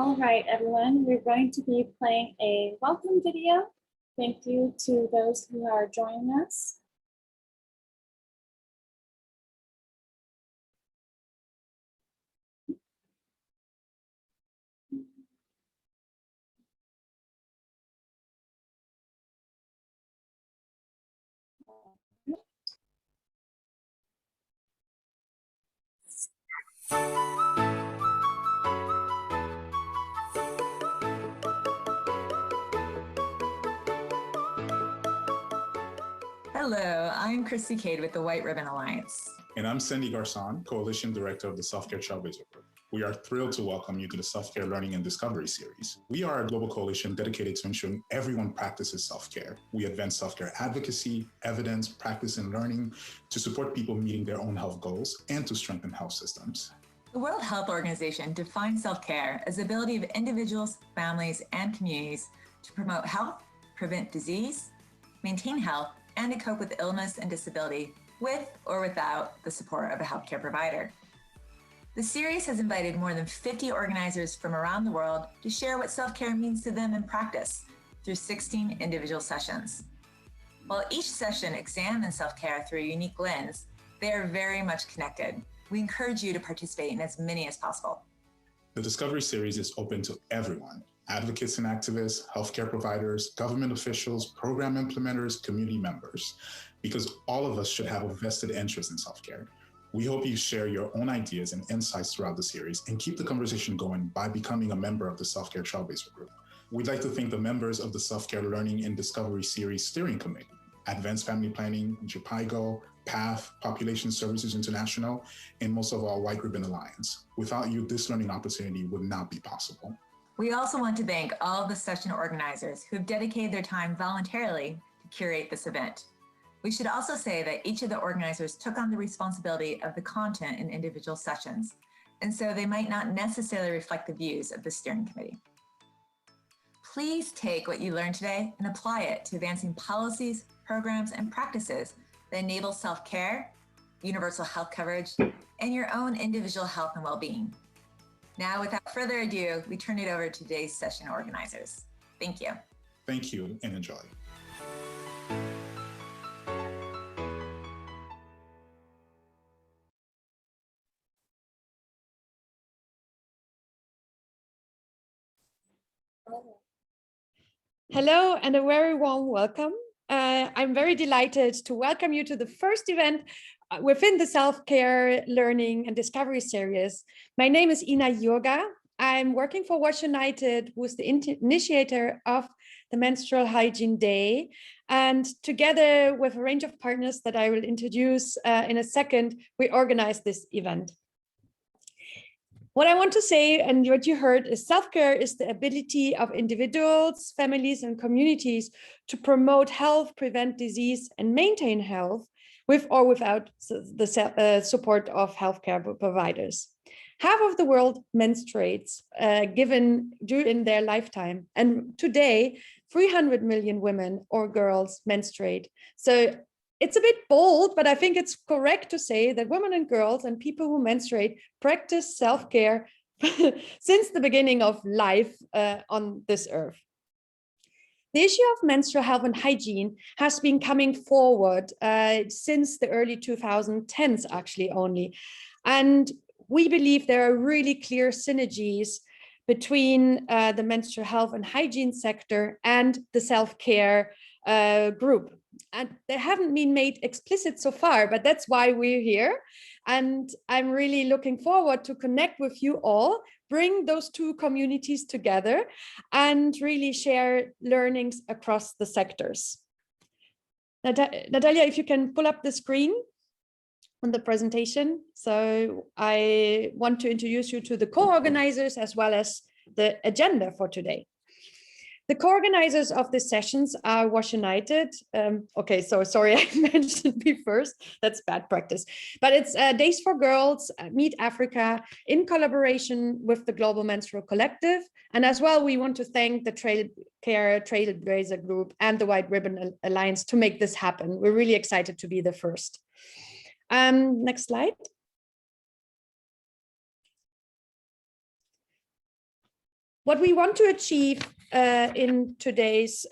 All right, everyone, we're going to be playing a welcome video. Thank you to those who are joining us. Hello, I'm Christy Cade with the White Ribbon Alliance. And I'm Cindy Garcon, Coalition Director of the Self-Care Trailblazer Group. We are thrilled to welcome you to the Self-Care Learning and Discovery Series. We are a global coalition dedicated to ensuring everyone practices self-care. We advance self-care advocacy, evidence, practice, and learning to support people meeting their own health goals and to strengthen health systems. The World Health Organization defines self-care as the ability of individuals, families, and communities to promote health, prevent disease, maintain health, and to cope with illness and disability with or without the support of a healthcare provider. The series has invited more than 50 organizers from around the world to share what self-care means to them in practice through 16 individual sessions. While each session examines self-care through a unique lens, they are very much connected. We encourage you to participate in as many as possible. The Discovery Series is open to everyone: advocates and activists, healthcare providers, government officials, program implementers, community members, because all of us should have a vested interest in self-care. We hope you share your own ideas and insights throughout the series and keep the conversation going by becoming a member of the Self-Care Trailblazer Group. We'd like to thank the members of the Self-Care Learning and Discovery Series Steering Committee, Advanced Family Planning, JPIGO, PATH, Population Services International, and most of all, White Ribbon Alliance. Without you, this learning opportunity would not be possible. We also want to thank all of the session organizers who have dedicated their time voluntarily to curate this event. We should also say that each of the organizers took on the responsibility of the content in individual sessions, and so they might not necessarily reflect the views of the steering committee. Please take what you learned today and apply it to advancing policies, programs, and practices that enable self-care, universal health coverage, and your own individual health and well-being. Now, without further ado, we turn it over to today's session organizers. Thank you. Thank you and enjoy. Hello and a very warm welcome. I'm very delighted to welcome you to the first event within the Self-Care Learning and Discovery Series. My name is Ina Jurga. I'm working for Wash United, who is the initiator of the Menstrual Hygiene Day. And together with a range of partners that I will introduce in a second, we organized this event. What I want to say, and what you heard, is self-care is the ability of individuals, families, and communities to promote health, prevent disease, and maintain health with or without the support of healthcare providers. Half of the world menstruates given during their lifetime, and today 300 million women or girls menstruate. So it's a bit bold, but I think it's correct to say that women and girls and people who menstruate practice self-care since the beginning of life on this earth. The issue of menstrual health and hygiene has been coming forward since the early 2010s, actually only. And we believe there are really clear synergies between the menstrual health and hygiene sector and the self-care group. And they haven't been made explicit so far, but that's why we're here. And I'm really looking forward to connect with you all, bring those two communities together, and really share learnings across the sectors. Natalia, if you can pull up the screen on the presentation. So I want to introduce you to the co-organizers as well as the agenda for today. The co-organizers of the sessions are Wash United. Okay, so sorry, I mentioned me first. That's bad practice. But it's Days for Girls, Meet Africa, in collaboration with the Global Menstrual Collective. And as well, we want to thank the Trailblazer Group and the White Ribbon Alliance to make this happen. We're really excited to be the first. Next slide. what we want to achieve in today's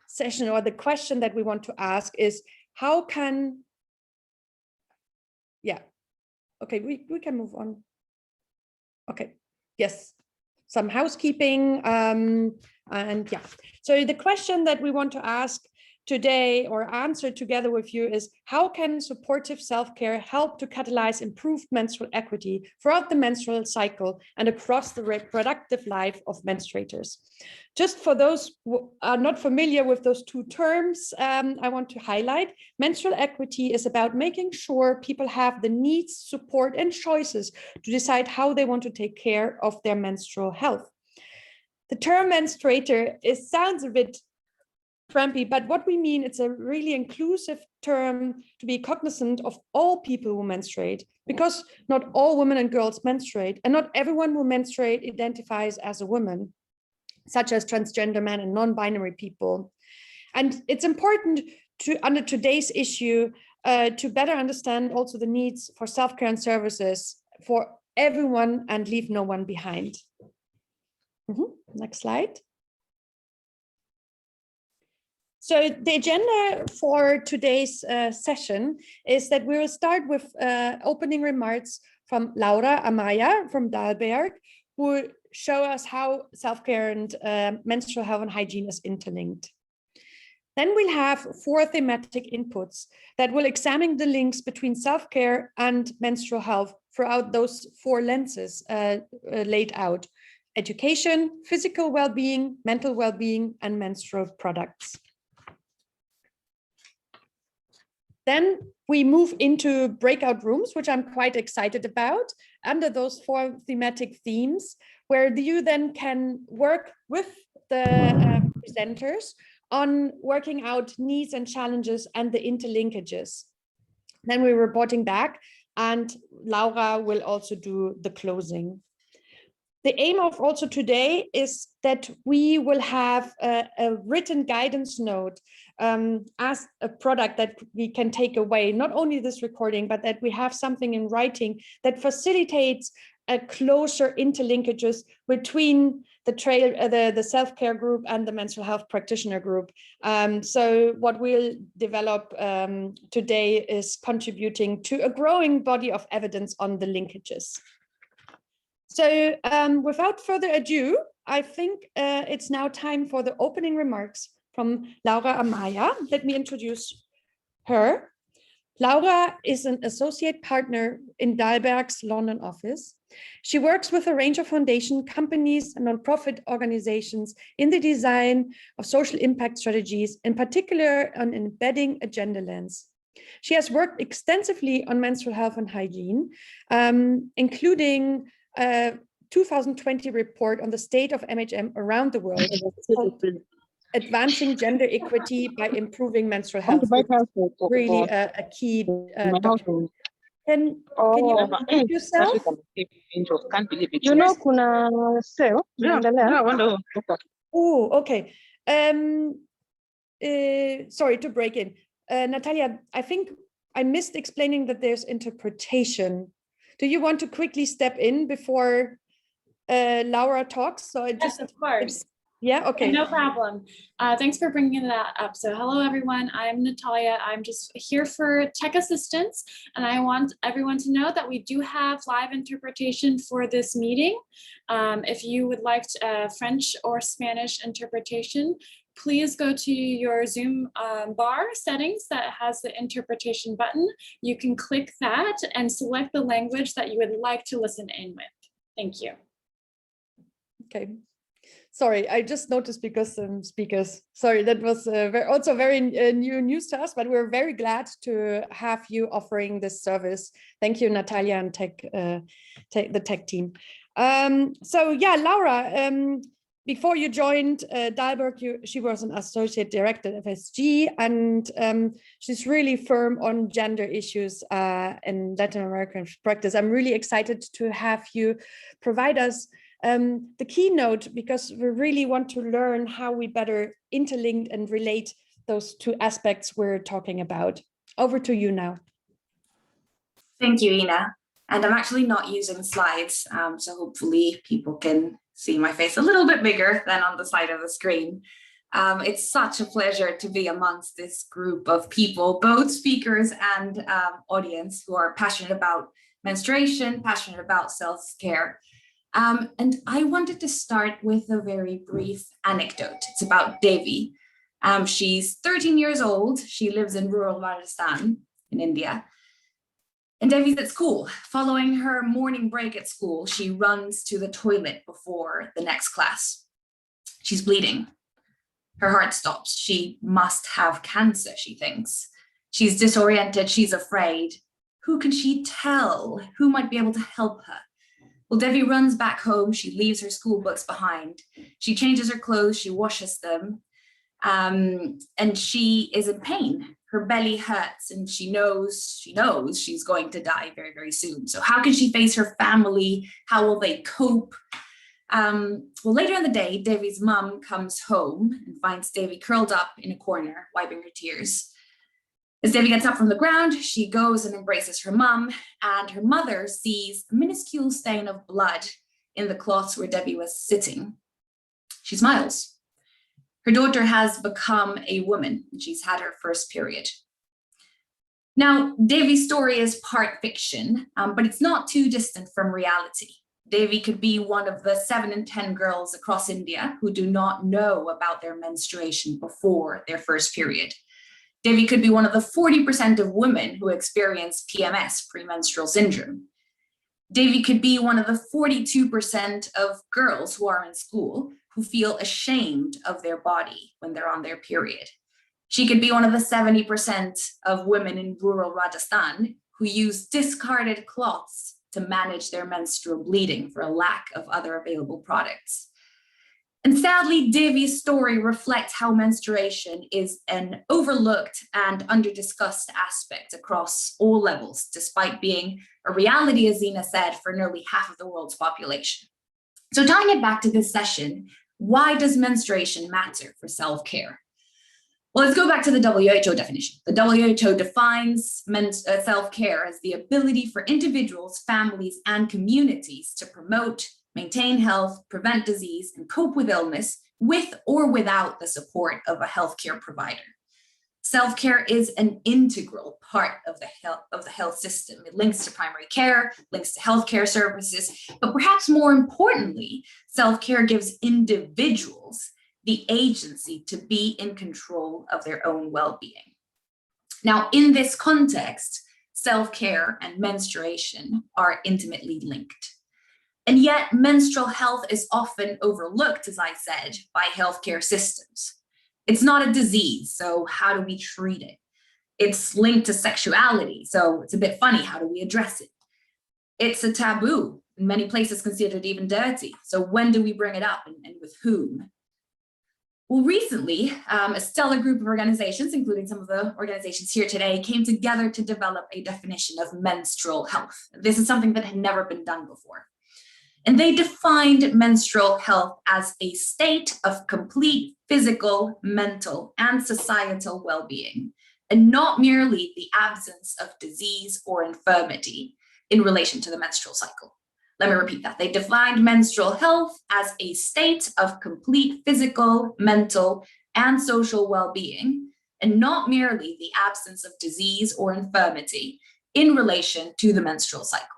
session, or the question that we want to ask, is how can, okay, we can move on. Okay, yes, some housekeeping, and yeah. So the question that we want to ask today, or answer together with you, is how can supportive self-care help to catalyze improved menstrual equity throughout the menstrual cycle and across the reproductive life of menstruators? Just for those who are not familiar with those two terms, I want to highlight menstrual equity is about making sure people have the needs, support, and choices to decide how they want to take care of their menstrual health. The term menstruator sounds a bit crampy, but what we mean, it's a really inclusive term to be cognizant of all people who menstruate, because not all women and girls menstruate, and not everyone who menstruate identifies as a woman, such as transgender men and non-binary people. And it's important to, under today's issue, to better understand also the needs for self-care and services for everyone and leave no one behind. Next slide. So the agenda for today's session is that we will start with opening remarks from Laura Amaya from Dalberg, who will show us how self-care and menstrual health and hygiene is interlinked. Then we'll have 4 thematic inputs that will examine the links between self-care and menstrual health throughout those 4 lenses laid out: education, physical well-being, mental well-being, and menstrual products. Then we move into breakout rooms, which I'm quite excited about, under those 4 thematic themes, where you then can work with the presenters on working out needs and challenges and the interlinkages. Then we're reporting back, and Laura will also do the closing. The aim of also today is that we will have a written guidance note as a product that we can take away, not only this recording, but that we have something in writing that facilitates a closer interlinkages between the self-care group and the menstrual health practitioner group. So what we'll develop today is contributing to a growing body of evidence on the linkages. So without further ado, I think it's now time for the opening remarks from Laura Amaya. Let me introduce her. Laura is an associate partner in Dalberg's London office. She works with a range of foundation companies and nonprofit organizations in the design of social impact strategies, in particular on embedding a gender lens. She has worked extensively on menstrual health and hygiene, including a 2020 report on the state of MHM around the world, Advancing Gender Equity by Improving Menstrual Health. Really a key document. Can you introduce yourself? You know, kuna sale. Oh, okay. Sorry to break in. Natalia, I think I missed explaining that there's interpretation. Do you want to quickly step in before Laura talks? So Yes, of course. Yeah, okay. No problem. Thanks for bringing that up. So hello, everyone. I'm Natalia. I'm just here for tech assistance. And I want everyone to know that we do have live interpretation for this meeting. If you would like French or Spanish interpretation, please go to your Zoom bar settings that has the interpretation button. You can click that and select the language that you would like to listen in with. Thank you. Okay. Sorry, I just noticed because speakers. Sorry, that was also very new news to us, but we're very glad to have you offering this service. Thank you, Natalia and the tech team. So yeah, Laura, before you joined Dalberg, she was an associate director at FSG, and she's really firm on gender issues in Latin American practice. I'm really excited to have you provide us the keynote, because we really want to learn how we better interlink and relate those 2 aspects we're talking about. Over to you now. Thank you, Ina. And I'm actually not using slides, so hopefully people can see my face a little bit bigger than on the side of the screen. It's such a pleasure to be amongst this group of people, both speakers and audience, who are passionate about menstruation, passionate about self-care. And I wanted to start with a very brief anecdote. It's about Devi. She's 13 years old. She lives in rural Rajasthan in India. And Devi's at school. Following her morning break at school, she runs to the toilet before the next class. She's bleeding. Her heart stops. She must have cancer, she thinks. She's disoriented. She's afraid. Who can she tell? Who might be able to help her? Well, Devi runs back home. She leaves her school books behind. She changes her clothes. She washes them. And she is in pain. Her belly hurts, and she knows she's going to die very, very soon. So how can she face her family? How will they cope? Well, later in the day, Devi's mum comes home and finds Devi curled up in a corner, wiping her tears. As Devi gets up from the ground, she goes and embraces her mum, and her mother sees a minuscule stain of blood in the cloths where Devi was sitting. She smiles. Her daughter has become a woman, and she's had her first period. Now, Devi's story is part fiction, but it's not too distant from reality. Devi could be one of the 7 in 10 girls across India who do not know about their menstruation before their first period. Devi could be one of the 40% of women who experience PMS, premenstrual syndrome. Devi could be one of the 42% of girls who are in school who feel ashamed of their body when they're on their period. She could be one of the 70% of women in rural Rajasthan who use discarded cloths to manage their menstrual bleeding for a lack of other available products. And sadly, Devi's story reflects how menstruation is an overlooked and under-discussed aspect across all levels, despite being a reality, as Zina said, for nearly half of the world's population. So tying it back to this session, why does menstruation matter for self-care? Well, let's go back to the WHO definition. The WHO defines self-care as the ability for individuals, families, and communities to promote, maintain health, prevent disease, and cope with illness with or without the support of a healthcare provider. Self-care is an integral part of the health system. It links to primary care, links to healthcare services, but perhaps more importantly, self-care gives individuals the agency to be in control of their own well-being. Now, in this context, self-care and menstruation are intimately linked. And yet, menstrual health is often overlooked, as I said, by healthcare systems. It's not a disease, so how do we treat it? It's linked to sexuality, so it's a bit funny, how do we address it? It's a taboo, in many places considered even dirty, so when do we bring it up and with whom? Well, recently, a stellar group of organizations, including some of the organizations here today, came together to develop a definition of menstrual health. This is something that had never been done before. And they defined menstrual health as a state of complete physical, mental, and societal well-being, and not merely the absence of disease or infirmity in relation to the menstrual cycle. Let me repeat that. They defined menstrual health as a state of complete physical, mental, and social well-being, and not merely the absence of disease or infirmity in relation to the menstrual cycle.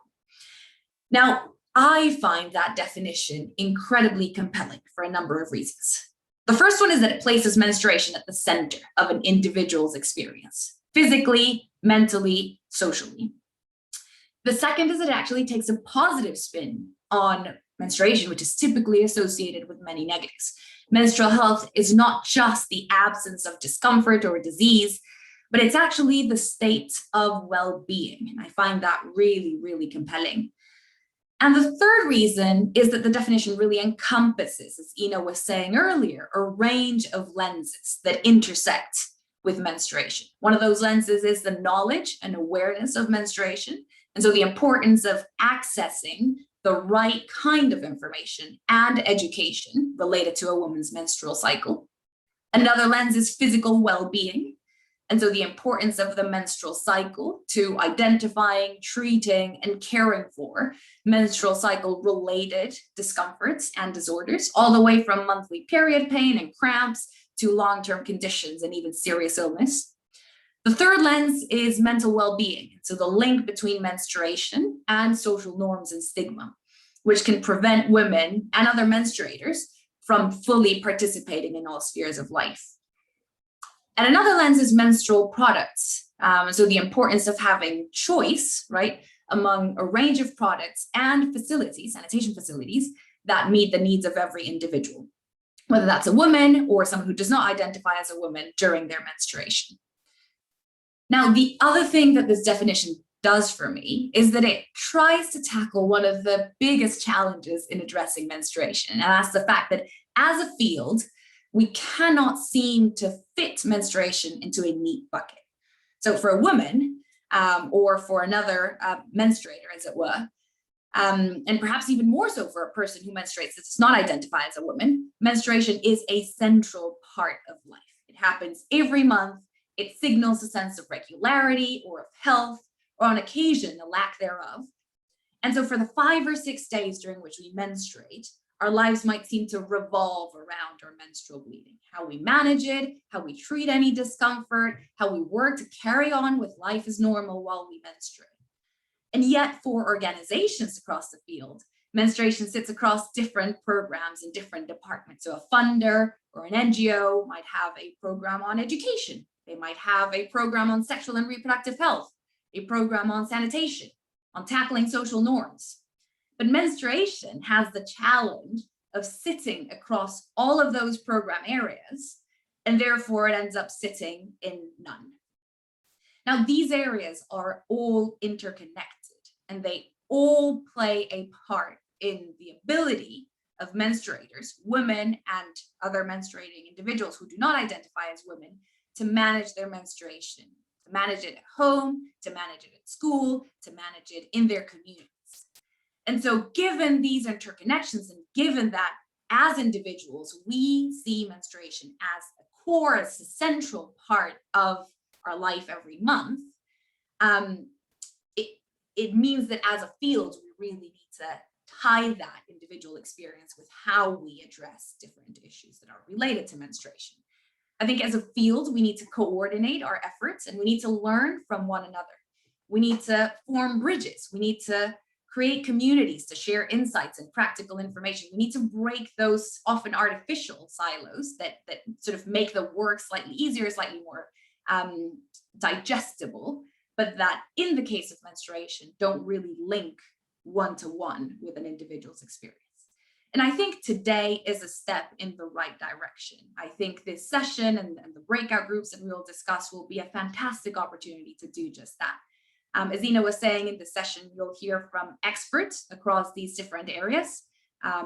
Now, I find that definition incredibly compelling for a number of reasons. The first one is that it places menstruation at the center of an individual's experience, physically, mentally, socially. The second is that it actually takes a positive spin on menstruation, which is typically associated with many negatives. Menstrual health is not just the absence of discomfort or disease, but it's actually the state of well-being. And I find that really, really compelling. And the third reason is that the definition really encompasses, as Ina was saying earlier, a range of lenses that intersect with menstruation. One of those lenses is the knowledge and awareness of menstruation. And so the importance of accessing the right kind of information and education related to a woman's menstrual cycle. Another lens is physical well-being. And so the importance of the menstrual cycle to identifying, treating, and caring for menstrual cycle related discomforts and disorders, all the way from monthly period pain and cramps to long-term conditions and even serious illness. The third lens is mental well-being. So the link between menstruation and social norms and stigma, which can prevent women and other menstruators from fully participating in all spheres of life. And another lens is menstrual products. So the importance of having choice, right, among a range of products and facilities, sanitation facilities, that meet the needs of every individual, whether that's a woman or someone who does not identify as a woman during their menstruation. Now, the other thing that this definition does for me is that it tries to tackle one of the biggest challenges in addressing menstruation, and that's the fact that as a field, we cannot seem to fit menstruation into a neat bucket. So for a woman, or for another menstruator, as it were, and perhaps even more so for a person who menstruates that does not identify as a woman, menstruation is a central part of life. It happens every month. It signals a sense of regularity or of health, or on occasion, the lack thereof. And so for the 5 or 6 days during which we menstruate, our lives might seem to revolve around our menstrual bleeding, how we manage it, how we treat any discomfort, how we work to carry on with life as normal while we menstruate. And yet for organizations across the field, menstruation sits across different programs and different departments. So a funder or an NGO might have a program on education. They might have a program on sexual and reproductive health, a program on sanitation, on tackling social norms. But menstruation has the challenge of sitting across all of those program areas, and therefore it ends up sitting in none. Now, these areas are all interconnected, and they all play a part in the ability of menstruators, women and other menstruating individuals who do not identify as women, to manage their menstruation, to manage it at home, to manage it at school, to manage it in their communities. And so given these interconnections, and given that as individuals, we see menstruation as a core, as a central part of our life every month, it means that as a field, we really need to tie that individual experience with how we address different issues that are related to menstruation. I think as a field, we need to coordinate our efforts, and we need to learn from one another. We need to form bridges. We need to create communities to share insights and practical information. We need to break those often artificial silos that sort of make the work slightly easier, slightly more digestible, but that in the case of menstruation, don't really link one-to-one with an individual's experience. And I think today is a step in the right direction. I think this session and the breakout groups that we will discuss will be a fantastic opportunity to do just that. As Ina was saying, in the session, you'll hear from experts across these different areas,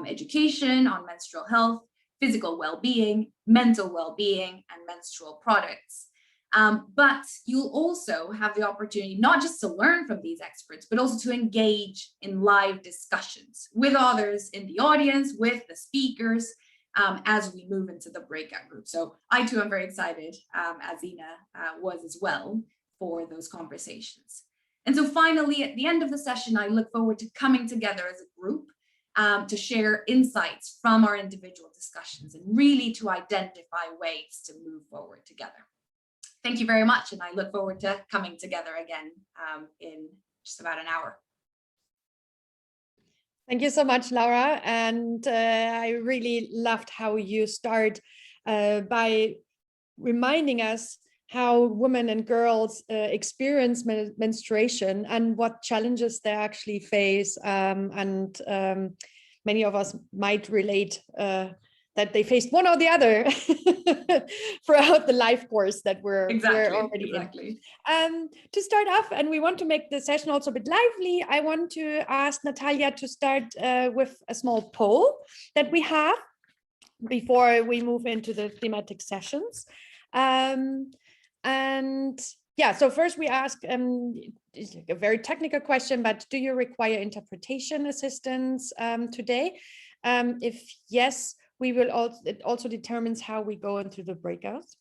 education on menstrual health, physical well-being, mental well-being, and menstrual products. But you'll also have the opportunity not just to learn from these experts, but also to engage in live discussions with others in the audience, with the speakers, as we move into the breakout group. So I too am very excited, as Ina was as well, for those conversations. And so finally, at the end of the session, I look forward to coming together as a group to share insights from our individual discussions and really to identify ways to move forward together. Thank you very much, and I look forward to coming together again in just about an hour. Thank you so much, Laura. And I really loved how you start by reminding us how women and girls experience menstruation and what challenges they actually face. Many of us might relate that they faced one or the other throughout the life course that we're already in. To start off, and we want to make the session also a bit lively, I want to ask Natalia to start with a small poll that we have before we move into the thematic sessions. And yeah, so first we ask, it's a very technical question, but do you require interpretation assistance today? If yes, we will also, it also determines how we go into the breakouts.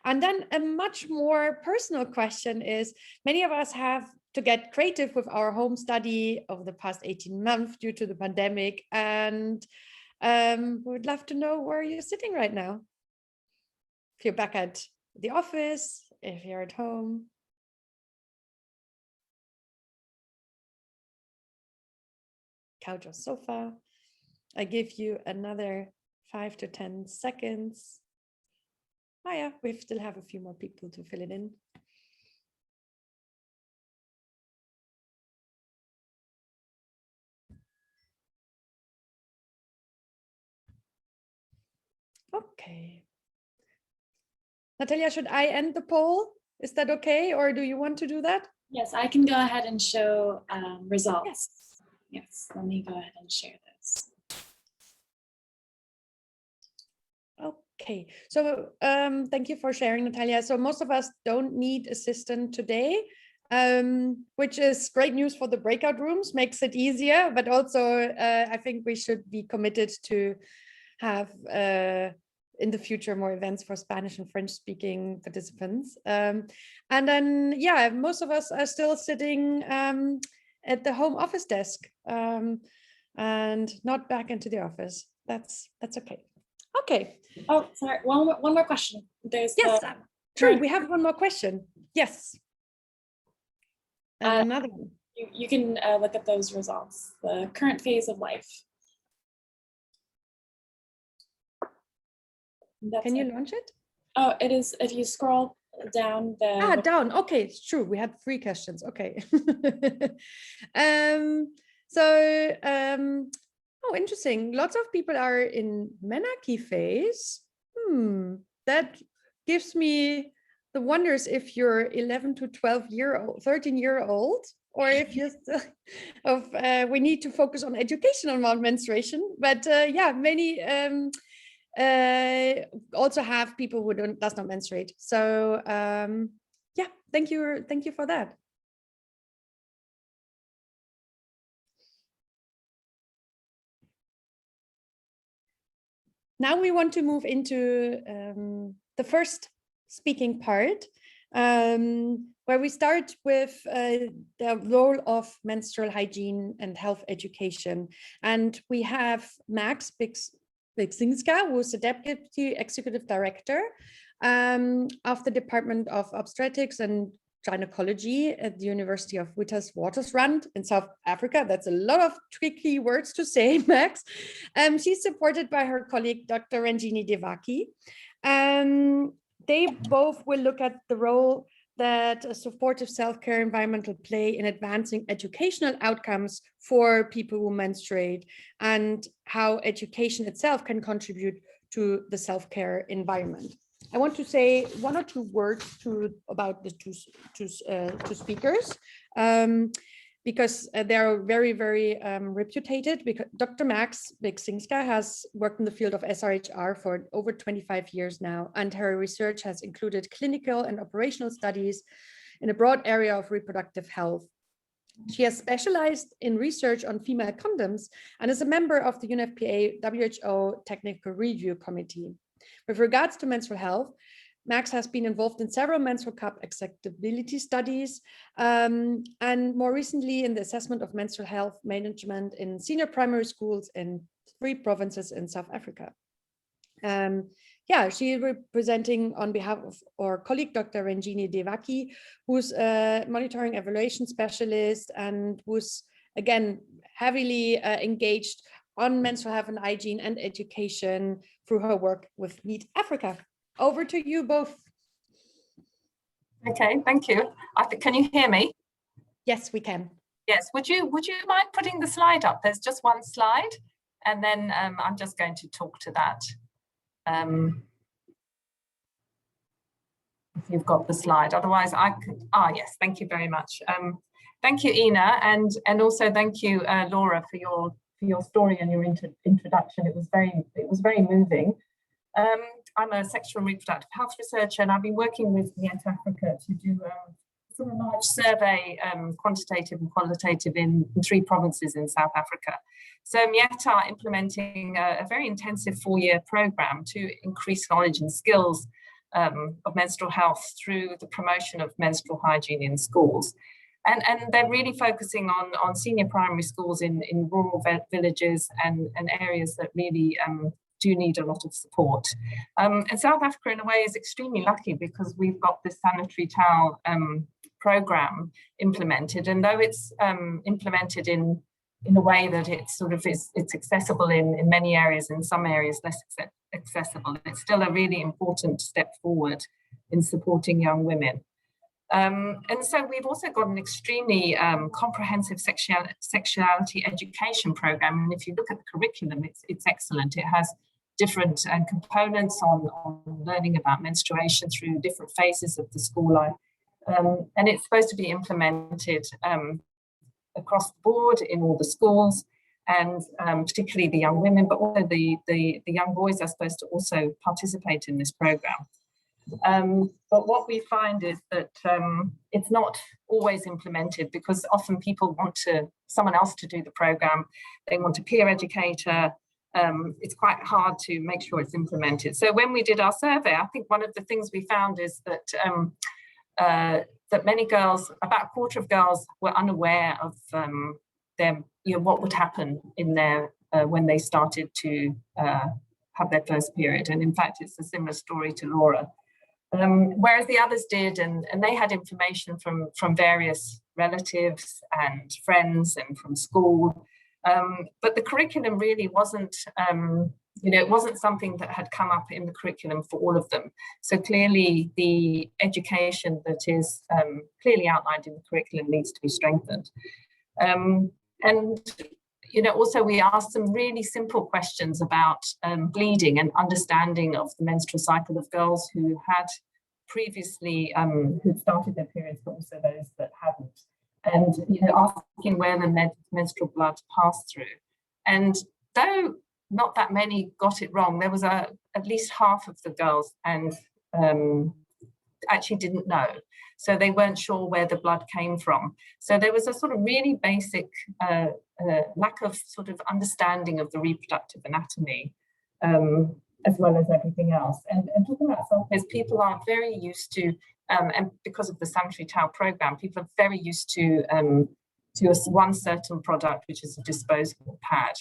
And then a much more personal question is, many of us have to get creative with our home study over the past 18 months due to the pandemic. And we would love to know where you're sitting right now. If you're back at the office, if you're at home. Couch or sofa. I give you another 5 to 10 seconds. Oh yeah, we still have a few more people to fill it in. Okay. Natalia, should I end the poll? Is that okay? Or do you want to do that? Yes, I can go ahead and show results. Yes, let me go ahead and share this. Okay, so thank you for sharing, Natalia. So most of us don't need assistant today, which is great news for the breakout rooms, makes it easier, but also I think we should be committed to have in the future more events for Spanish and French speaking participants. And then, yeah, most of us are still sitting at the home office desk and not back into the office. That's okay. Okay. Oh, sorry. One more question. There's yes, true. We have one more question. Yes. And another one. You can look at those results. The current phase of life. Can you launch it? Oh, it is. If you scroll down the. Down. Okay, it's true. We had 3 questions. Okay. Oh, interesting. Lots of people are in menarche phase. That gives me the wonders if you're 11 to 12-year-old, 13-year-old, or if you're still we need to focus on education around menstruation. But yeah, many also have people who does not menstruate. So yeah, thank you for that. Now we want to move into the first speaking part, where we start with the role of menstrual hygiene and health education. And we have Max Beksinka, who is the Deputy Executive Director of the Department of Obstetrics and Gynecology at the University of Witwatersrand in South Africa. That's a lot of tricky words to say, Max. She's supported by her colleague, Dr. Renjini Devaki. They both will look at the role that a supportive self-care environment will play in advancing educational outcomes for people who menstruate and how education itself can contribute to the self-care environment. I want to say 1 or 2 words about the two speakers because they are very, very reputed. Because Dr. Max Beksinka has worked in the field of SRHR for over 25 years now, and her research has included clinical and operational studies in a broad area of reproductive health. She has specialized in research on female condoms and is a member of the UNFPA WHO Technical Review Committee. With regards to menstrual health, Max has been involved in several menstrual cup acceptability studies and more recently in the assessment of menstrual health management in senior primary schools in 3 provinces in South Africa. Yeah, she is representing on behalf of our colleague, Dr. Renjini Devaki, who's a monitoring evaluation specialist and who's, again, heavily engaged on menstrual health and hygiene and education through her work with Meet Africa. Over to you both. Okay, thank you. Can you hear me? Yes, we can. Yes, would you mind putting the slide up? There's just 1 slide, and then I'm just going to talk to that. If you've got the slide, otherwise I could. Yes, thank you very much. Thank you, Ina, and also thank you, Laura, for your story and your introduction. It was very moving. I'm a sexual and reproductive health researcher, and I've been working with Meet Africa to do a large survey, quantitative and qualitative, in 3 provinces in South Africa. So Meet are implementing a very intensive 4-year program to increase knowledge and skills of menstrual health through the promotion of menstrual hygiene in schools. And they're really focusing on senior primary schools in rural villages and areas that really do need a lot of support. And South Africa, in a way, is extremely lucky because we've got this sanitary towel program implemented. And though it's implemented in a way that it's accessible in many areas, in some areas less accessible, it's still a really important step forward in supporting young women. And so we've also got an extremely comprehensive sexuality education program. And if you look at the curriculum, it's excellent. It has different components on learning about menstruation through different phases of the school life. And it's supposed to be implemented across the board in all the schools, and particularly the young women, but also the young boys are supposed to also participate in this program. But what we find is that it's not always implemented because often people want someone else to do the program. They want a peer educator. It's quite hard to make sure it's implemented. So when we did our survey, I think one of the things we found is that that many girls, about a quarter of girls, were unaware of what would happen in their when they started to have their first period. And in fact, it's a similar story to Laura. Whereas the others did, and they had information from various relatives and friends and from school. But the curriculum really wasn't, it wasn't something that had come up in the curriculum for all of them. So clearly the education that is clearly outlined in the curriculum needs to be strengthened. And also we asked some really simple questions about bleeding and understanding of the menstrual cycle of girls who had previously who'd started their periods, but also those that hadn't. And asking where the menstrual blood passed through. And though not that many got it wrong, there was at least half of the girls and actually didn't know. So they weren't sure where the blood came from. So there was a sort of really basic lack of sort of understanding of the reproductive anatomy, as well as everything else. And talking about self-care, people are very used to, and because of the sanitary towel program, people are very used to one certain product, which is a disposable pad.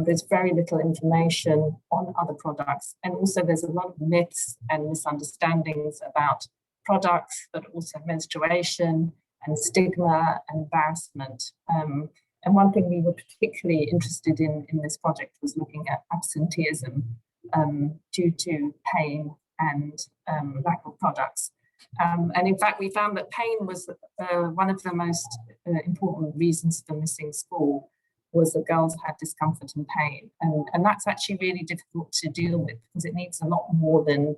There's very little information on other products. And also there's a lot of myths and misunderstandings about products, but also menstruation and stigma and embarrassment. And one thing we were particularly interested in this project was looking at absenteeism due to pain and lack of products. And in fact, we found that pain was one of the most important reasons for missing school, was that girls had discomfort and pain. And that's actually really difficult to deal with because it needs a lot more than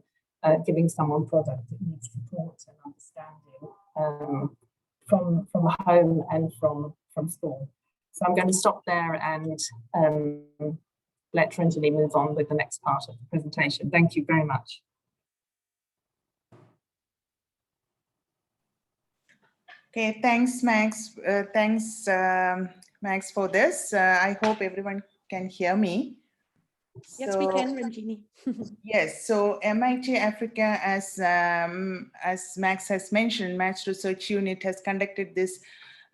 giving someone product. It needs support and understanding from home and from school. So I'm going to stop there and let Renjini move on with the next part of the presentation. Thank you very much. Okay, thanks, Max. Max, for this. I hope everyone can hear me. Yes, we can, Renjini. Yes, so MIT Africa, as Max has mentioned, Max Research Unit has conducted this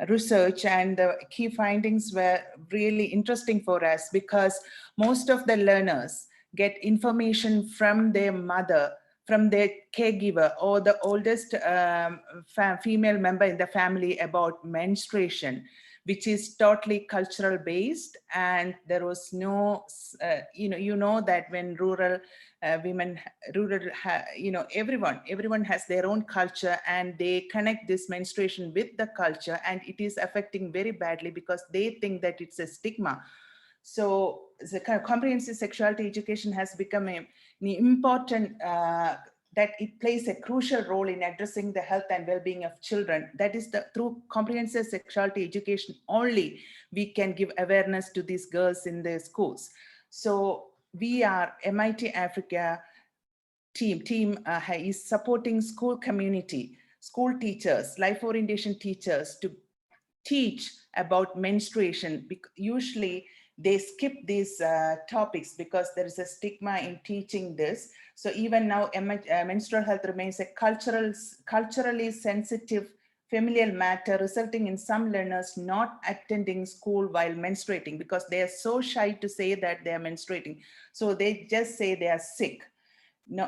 research, and the key findings were really interesting for us because most of the learners get information from their mother, from their caregiver, or the oldest female member in the family about menstruation, which is totally cultural based. And there was no, that when rural women, everyone has their own culture, and they connect this menstruation with the culture, and it is affecting very badly because they think that it's a stigma. So the kind of comprehensive sexuality education has become an important, that it plays a crucial role in addressing the health and well-being of children. That is through comprehensive sexuality education only we can give awareness to these girls in the schools. So we are MIT Africa team is supporting school community, school teachers, life orientation teachers to teach about menstruation. Usually they skip these topics because there is a stigma in teaching this. So even now, menstrual health remains a culturally sensitive familial matter, resulting in some learners not attending school while menstruating because they are so shy to say that they are menstruating. So they just say they are sick. No,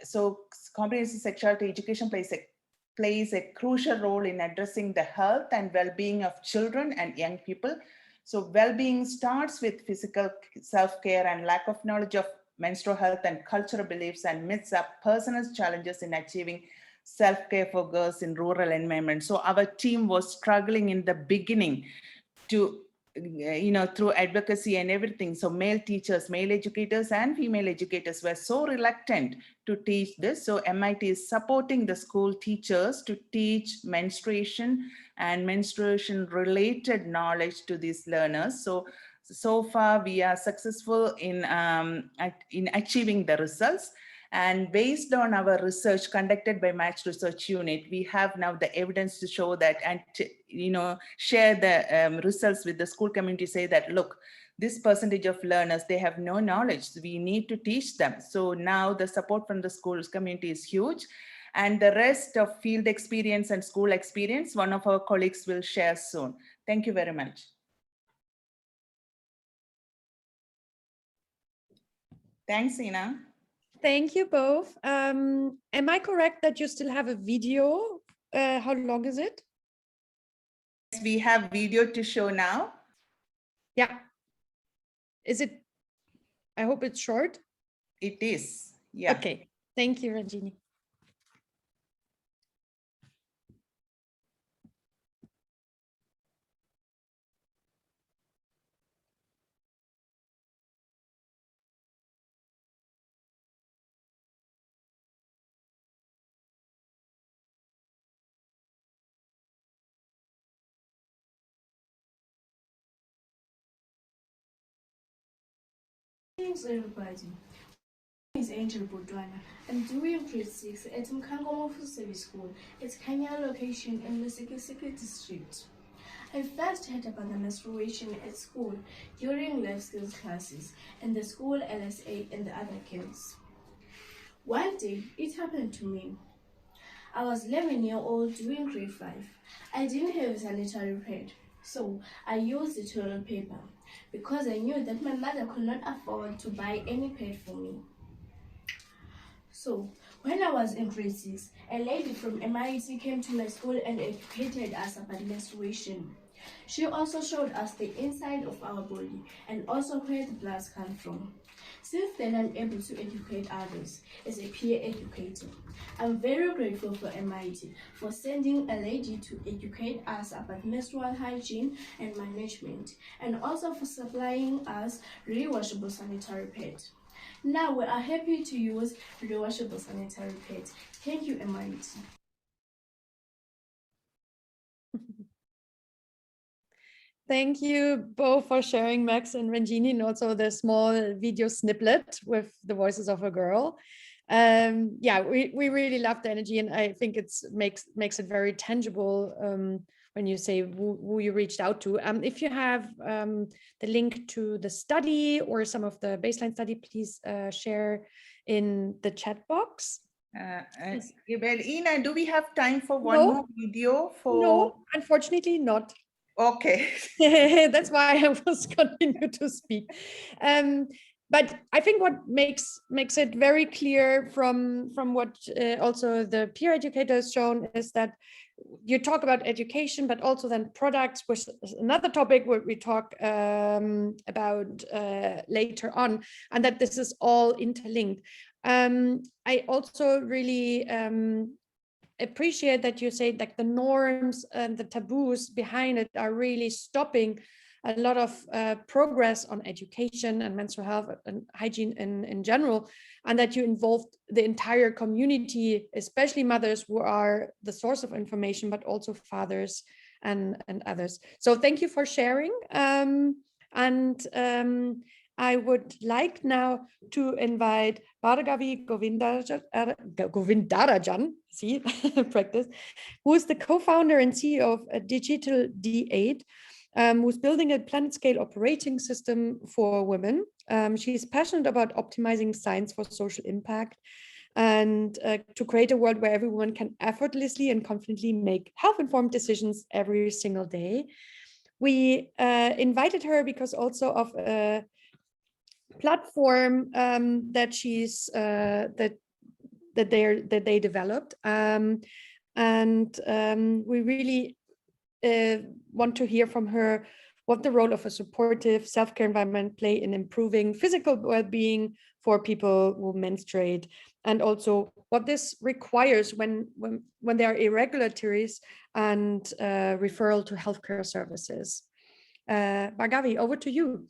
so comprehensive sexuality education plays a crucial role in addressing the health and well-being of children and young people. So well-being starts with physical self-care, and lack of knowledge of menstrual health and cultural beliefs and myths are personal challenges in achieving self-care for girls in rural environments. So our team was struggling in the beginning to, through advocacy and everything. So male teachers, male educators and female educators were so reluctant to teach this. So MIT is supporting the school teachers to teach menstruation and menstruation related knowledge to these learners. So far we are successful in achieving the results. And based on our research conducted by Match Research Unit, we have now the evidence to show that and share the results with the school community, say that, look, this percentage of learners, they have no knowledge. We need to teach them. So now the support from the schools community is huge. And the rest of field experience and school experience, one of our colleagues will share soon. Thank you very much. Thanks, Ina. Thank you both. Am I correct that you still have a video? How long is it? We have video to show now. Yeah. Is it? I hope it's short. It is. Yeah. Okay. Thank you, Renjini. Greetings, everybody. My name is Angel Bodwana. I'm doing grade 6 at Mkangomofu Service School at Kanya location in the Sikisiki district. I first heard about the menstruation at school during life skills classes and the school LSA and the other kids. One day, it happened to me. I was 11-year-old doing grade 5. I didn't have a sanitary pad, so I used the toilet paper because I knew that my mother could not afford to buy any pad for me. So, when I was in grade 6, a lady from MIT came to my school and educated us about menstruation. She also showed us the inside of our body and also where the blood comes from. Since then, I'm able to educate others as a peer educator. I'm very grateful for MIT for sending a lady to educate us about menstrual hygiene and management, and also for supplying us rewashable sanitary pads. Now we are happy to use rewashable sanitary pads. Thank you, MIT. Thank you both for sharing, Max and Renjini, and also the small video snippet with the voices of a girl. Yeah, we really love the energy, and I think it makes it very tangible when you say who you reached out to. If you have the link to the study or some of the baseline study, please share in the chat box. Well, Ina, do we have time for one more video? No, unfortunately not. Okay. That's why I was continue to speak. But I think what makes it very clear from what also the peer educator has shown is that you talk about education, but also then products, which is another topic where we talk about later on, and that this is all interlinked. I also really appreciate that you say like the norms and the taboos behind it are really stopping a lot of progress on education and menstrual health and hygiene in general, and that you involved the entire community, especially mothers who are the source of information, but also fathers and others. So thank you for sharing. I would like now to invite Barghavi Govindarajan, practice, who is the co-founder and CEO of Digital D8, who's building a planet-scale operating system for women. She's passionate about optimizing science for social impact and to create a world where everyone can effortlessly and confidently make health-informed decisions every single day. We invited her because also of a platform that she's that they developed, and we really want to hear from her what the role of a supportive self-care environment play in improving physical well-being for people who menstruate, and also what this requires when there are irregularities and referral to healthcare services. Barghavi, over to you.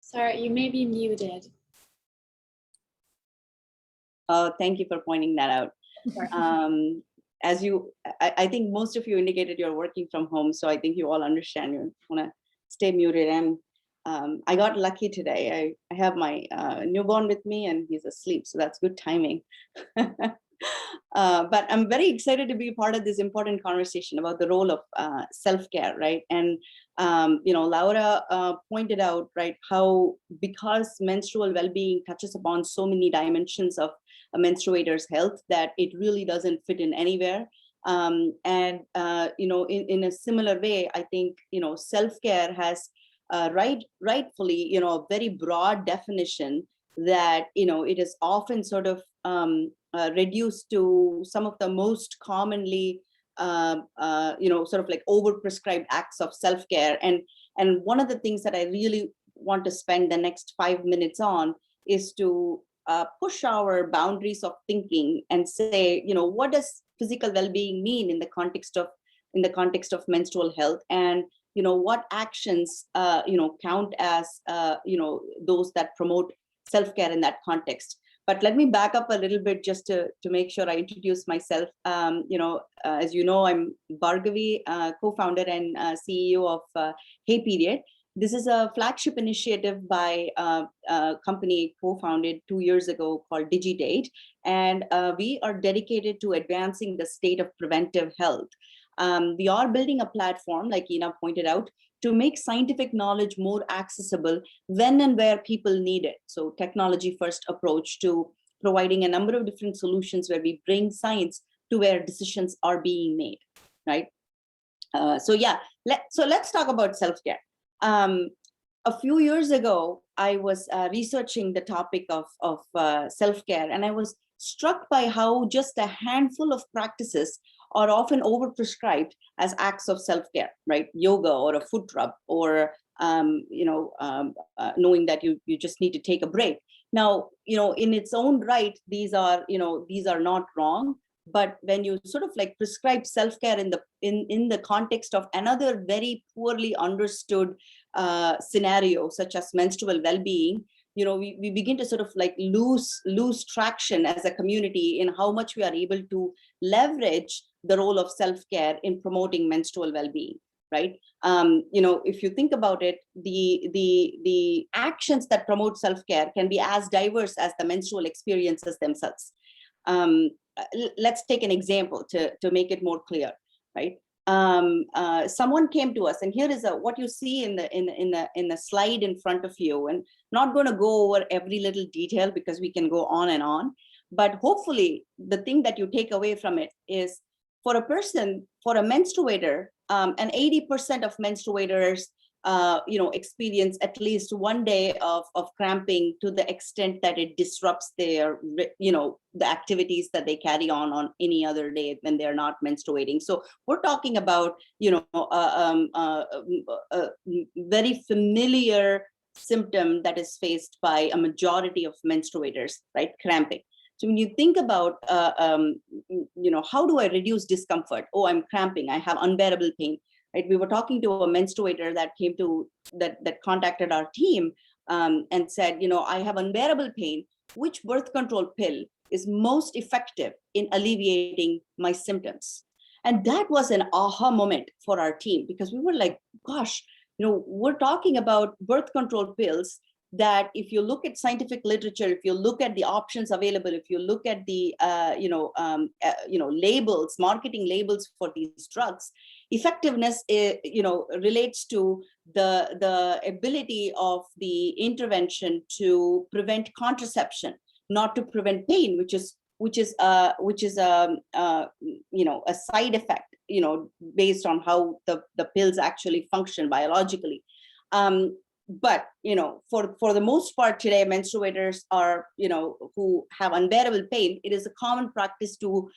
Sorry, you may be muted. Thank you for pointing that out. As I think most of you indicated you're working from home, so I think you all understand you want to stay muted. And I got lucky today. I have my newborn with me and he's asleep, so that's good timing. But I'm very excited to be part of this important conversation about the role of self-care, right? And Laura pointed out, right, how because menstrual well-being touches upon so many dimensions of a menstruator's health that it really doesn't fit in anywhere. In a similar way, I think self-care has rightfully a very broad definition that it is often sort of reduced to some of the most commonly sort of like overprescribed acts of self-care. And one of the things that I really want to spend the next 5 minutes on is to push our boundaries of thinking and say, what does physical well-being mean in the context of menstrual health, and what actions count as those that promote self-care in that context. But let me back up a little bit just to make sure I introduce myself. As you know, I'm Barghavi, co-founder and CEO of Hey Period. This is a flagship initiative by a company co-founded 2 years ago called DigiDate, and we are dedicated to advancing the state of preventive health. We are building a platform, like Ina pointed out, to make scientific knowledge more accessible when and where people need it. So technology first approach to providing a number of different solutions where we bring science to where decisions are being made, right? So let's talk about self-care. A few years ago, I was researching the topic of self-care, and I was struck by how just a handful of practices are often overprescribed as acts of self-care, right? Yoga or a foot rub, or knowing that you just need to take a break. Now, in its own right, these are not wrong. But when you sort of like prescribe self-care in the context of another very poorly understood scenario, such as menstrual well-being, we begin to sort of like lose traction as a community in how much we are able to leverage the role of self-care in promoting menstrual well-being, right? If you think about it, the actions that promote self-care can be as diverse as the menstrual experiences themselves. Let's take an example to make it more clear, right? Someone came to us, and here is what you see in the slide in front of you, and not going to go over every little detail because we can go on and on, but hopefully the thing that you take away from it is, for a menstruator, and 80% of menstruators experience at least one day of cramping to the extent that it disrupts their, the activities that they carry on any other day when they're not menstruating. So we're talking about, a very familiar symptom that is faced by a majority of menstruators, right? Cramping. So when you think about, how do I reduce discomfort? Oh, I'm cramping, I have unbearable pain. Right? We were talking to a menstruator that came to that contacted our team and said, I have unbearable pain. Which birth control pill is most effective in alleviating my symptoms? And that was an aha moment for our team, because we were like, gosh, we're talking about birth control pills that if you look at scientific literature, if you look at the options available, if you look at the labels, marketing labels for these drugs, effectiveness relates to the ability of the intervention to prevent contraception, not to prevent pain, which is a side effect, based on how the pills actually function biologically. But for the most part today, menstruators are who have unbearable pain. It is a common practice to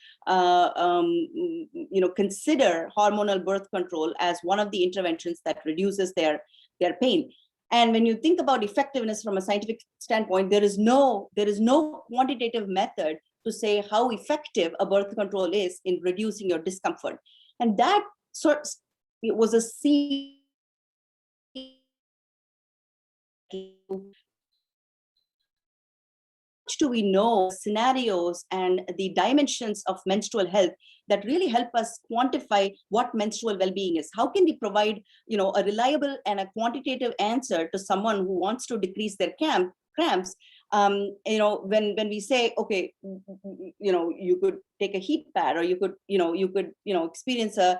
consider hormonal birth control as one of the interventions that reduces their pain. And when you think about effectiveness from a scientific standpoint, there is no quantitative method to say how effective a birth control is in reducing your discomfort. And that it was a seed. Do we know scenarios and the dimensions of menstrual health that really help us quantify what menstrual well-being is? How can we provide a reliable and a quantitative answer to someone who wants to decrease their cramps? When we say, okay, you could take a heat pad, or you could experience a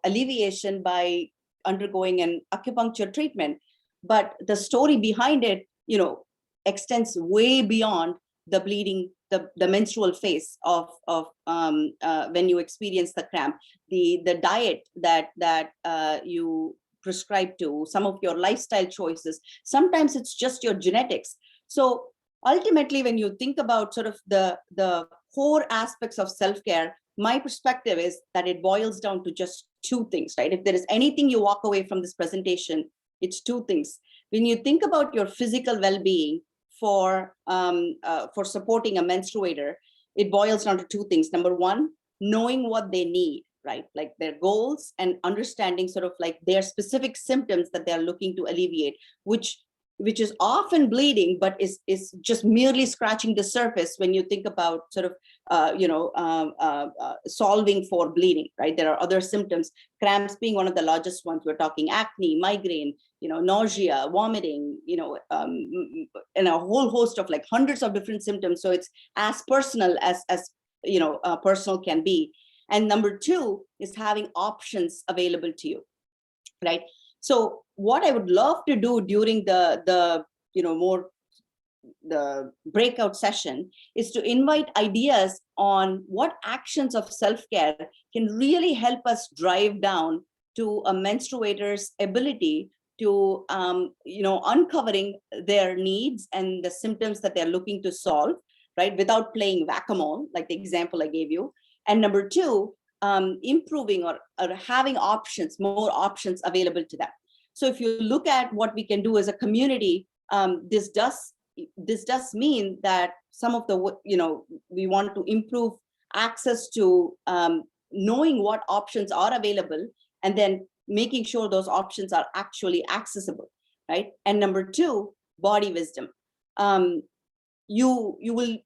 alleviation by undergoing an acupuncture treatment, but the story behind it extends way beyond the bleeding, the menstrual phase of when you experience the cramp, the diet that you prescribe to, some of your lifestyle choices. Sometimes it's just your genetics. So ultimately, when you think about sort of the core aspects of self-care, my perspective is that it boils down to just two things, right? If there is anything you walk away from this presentation, it's two things. When you think about your physical well-being for supporting a menstruator, it boils down to two things. Number one, knowing what they need, right? Like their goals, and understanding sort of like their specific symptoms that they're looking to alleviate, which is often bleeding, but is just merely scratching the surface when you think about sort of solving for bleeding, right? There are other symptoms, cramps being one of the largest ones. We're talking acne, migraine, nausea, vomiting, and a whole host of like hundreds of different symptoms. So it's as personal as personal can be. And number two is having options available to you, right? So what I would love to do during the breakout session is to invite ideas on what actions of self-care can really help us drive down to a menstruator's ability to uncovering their needs and the symptoms that they're looking to solve, right, without playing whack-a-mole, like the example I gave you. And number two, improving or having options, more options available to them. So if you look at what we can do as a community, this does mean that some of the, we want to improve access to knowing what options are available, and then making sure those options are actually accessible, right? And number two, body wisdom. You will,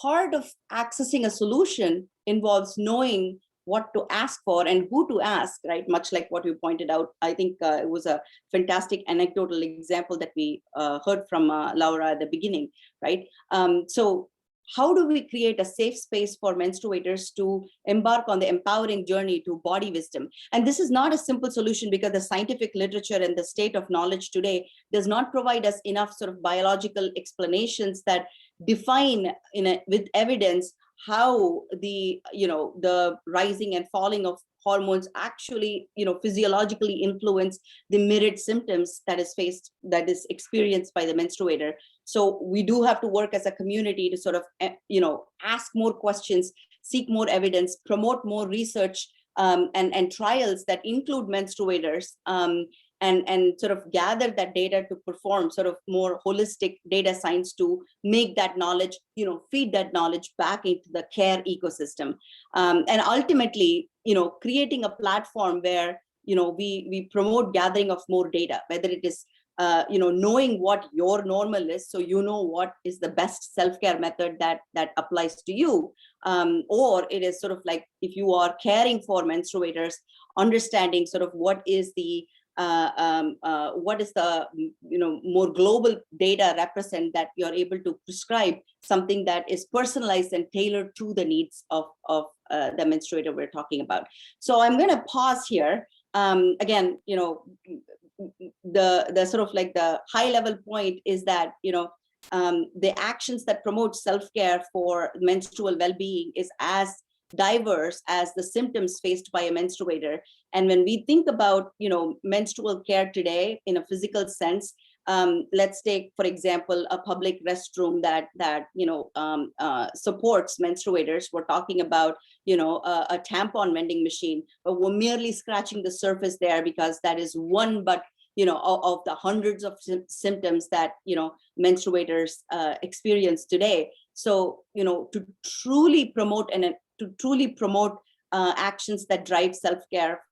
part of accessing a solution involves knowing what to ask for and who to ask, right? Much like what you pointed out. I think it was a fantastic anecdotal example that we heard from Laura at the beginning, right? So how do we create a safe space for menstruators to embark on the empowering journey to body wisdom? And this is not a simple solution, because the scientific literature and the state of knowledge today does not provide us enough sort of biological explanations that define with evidence how the rising and falling of hormones actually physiologically influence the myriad symptoms that is experienced by the menstruator. So we do have to work as a community to sort of ask more questions, seek more evidence, promote more research and trials that include menstruators, and sort of gather that data to perform sort of more holistic data science to make that knowledge, feed that knowledge back into the care ecosystem. And ultimately, creating a platform where, we promote gathering of more data, whether it is, knowing what your normal is, so what is the best self-care method that applies to you, or it is sort of like if you are caring for menstruators, understanding sort of what is the what is the more global data represent that you're able to prescribe something that is personalized and tailored to the needs of the menstruator we're talking about. So I'm going to pause here. Again, the sort of like the high level point is that the actions that promote self-care for menstrual well-being is as diverse as the symptoms faced by a menstruator. And when we think about menstrual care today in a physical sense, let's take, for example, a public restroom that supports menstruators. We're talking about a tampon vending machine, but we're merely scratching the surface there, because that is one but of the hundreds of symptoms that menstruators experience today. So to truly promote actions that drive self-care,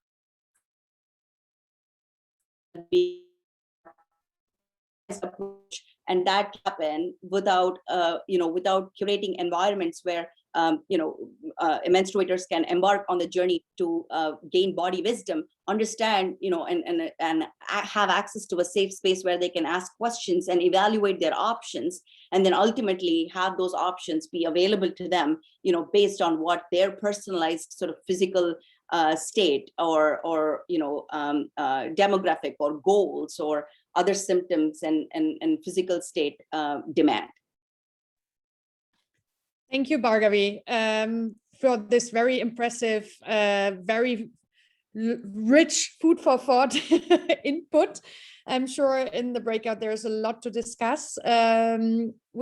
approach, and that happen without without curating environments where menstruators can embark on the journey to gain body wisdom, understand and have access to a safe space where they can ask questions and evaluate their options, and then ultimately have those options be available to them based on what their personalized sort of physical state or demographic or goals or other symptoms and physical state demand. Thank you, Barghavi, for this very impressive, very rich food for thought input. I'm sure in the breakout there's a lot to discuss. I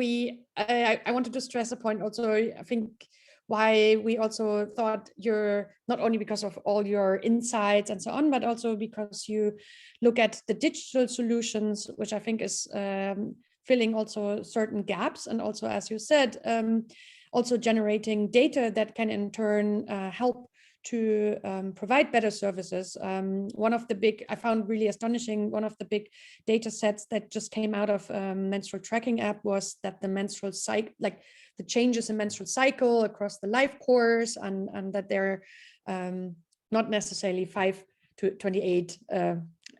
wanted to stress a point also, I think, why we also thought you're, not only because of all your insights and so on, but also because you look at the digital solutions, which I think is filling also certain gaps, and also, as you said, also generating data that can in turn help to provide better services. One of the big, I found really astonishing, one of the big data sets that just came out of menstrual tracking app was that the menstrual cycle, like the changes in menstrual cycle across the life course, and that they're not necessarily 5 to 28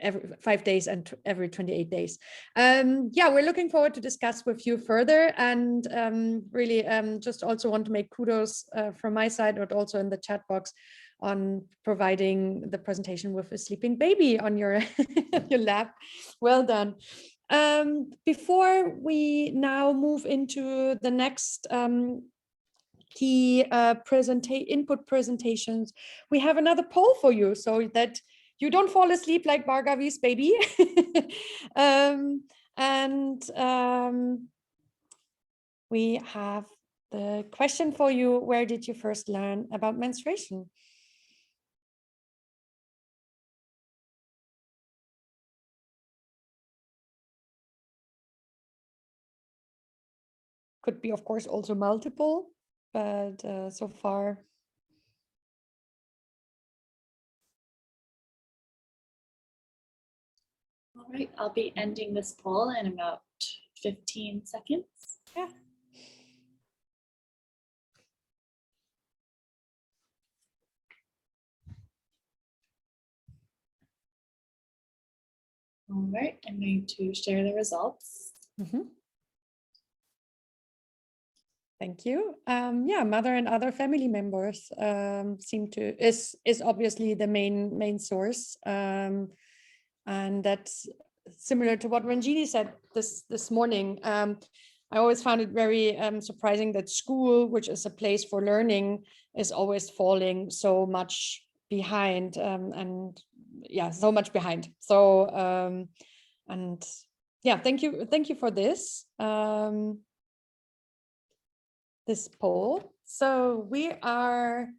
every 5 days and every 28 days. Yeah, we're looking forward to discuss with you further, and really just also want to make kudos from my side, but also in the chat box, on providing the presentation with a sleeping baby on your your lap. Well done. Before we now move into the next key input presentations, we have another poll for you so that you don't fall asleep like Barghavi's baby. We have the question for you: where did you first learn about menstruation? Could be, of course, also multiple, but so far. All right, I'll be ending this poll in about 15 seconds. Yeah. All right, I'm going to share the results. Mm-hmm. Thank you. Yeah, mother and other family members seem to is obviously the main source, and that's similar to what Renjini said this morning. I always found it very surprising that school, which is a place for learning, is always falling so much behind, and yeah, so much behind. So and yeah, thank you for this. This poll. So we are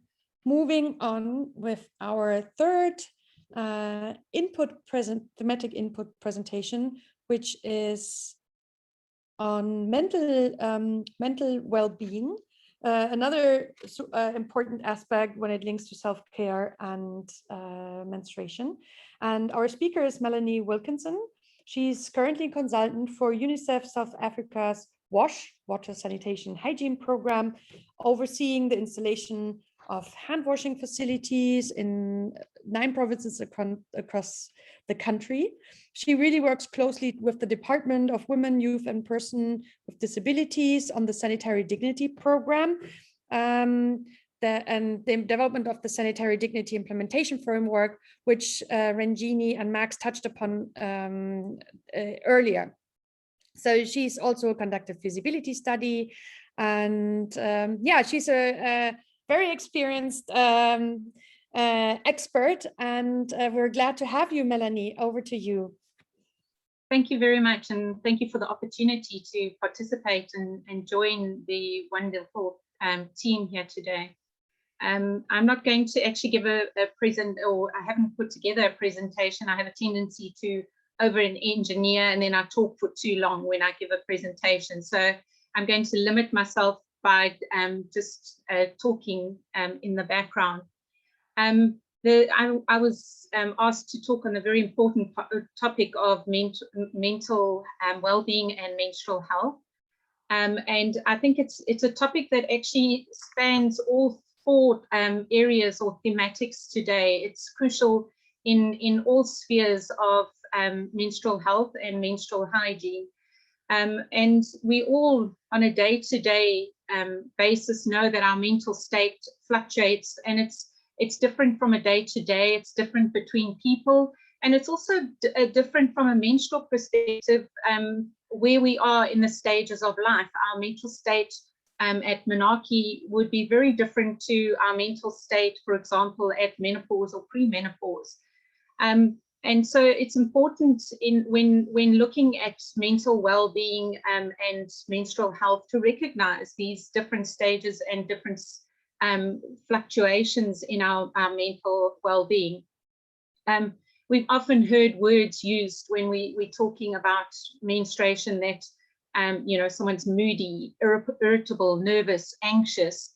moving on with our third thematic input presentation, which is on mental well-being, another important aspect when it links to self-care and menstruation. And our speaker is Melanie Wilkinson. She's currently a consultant for UNICEF South Africa's WASH, Water Sanitation Hygiene Program, overseeing the installation of hand washing facilities in 9 provinces across the country. She really works closely with the Department of Women, Youth and Persons with Disabilities on the Sanitary Dignity Program, and the development of the Sanitary Dignity Implementation Framework, which Renjini and Max touched upon earlier. So she's also conducted feasibility study, and yeah, she's a very experienced expert, and we're glad to have you, Melanie. Over to you. Thank you very much, and thank you for the opportunity to participate and join the wonderful team here today. I'm not going to actually give a present, or I haven't put together a presentation. I have a tendency to over an engineer, and then I talk for too long when I give a presentation. So I'm going to limit myself by just talking in the background. I was asked to talk on a very important topic of mental well-being and menstrual health. And I think it's a topic that actually spans all 4 areas or thematics today. It's crucial in all spheres of menstrual health and menstrual hygiene. And we all on a day-to-day basis know that our mental state fluctuates, and it's different from a day-to-day, it's different between people, and it's also different from a menstrual perspective, where we are in the stages of life. Our mental state at menarche would be very different to our mental state, for example, at menopause or premenopause. And so it's important when looking at mental well-being and menstrual health to recognize these different stages and different fluctuations in our mental well-being. We've often heard words used when we're talking about menstruation that, you know, someone's moody, irritable, nervous, anxious.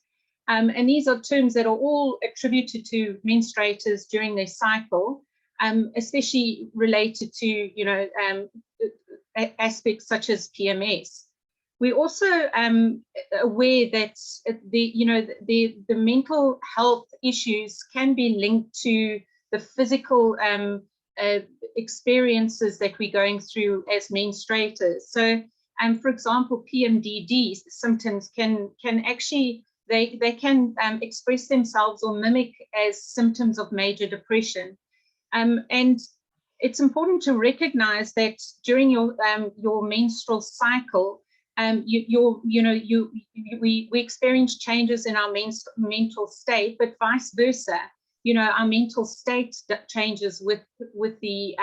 And these are terms that are all attributed to menstruators during their cycle, especially related to, you know, aspects such as PMS. We're also aware that the mental health issues can be linked to the physical experiences that we're going through as menstruators. So, for example, PMDD symptoms can actually they can express themselves or mimic as symptoms of major depression. And it's important to recognize that during your menstrual cycle, we experience changes in our mental state, but vice versa. You know, our mental state changes with the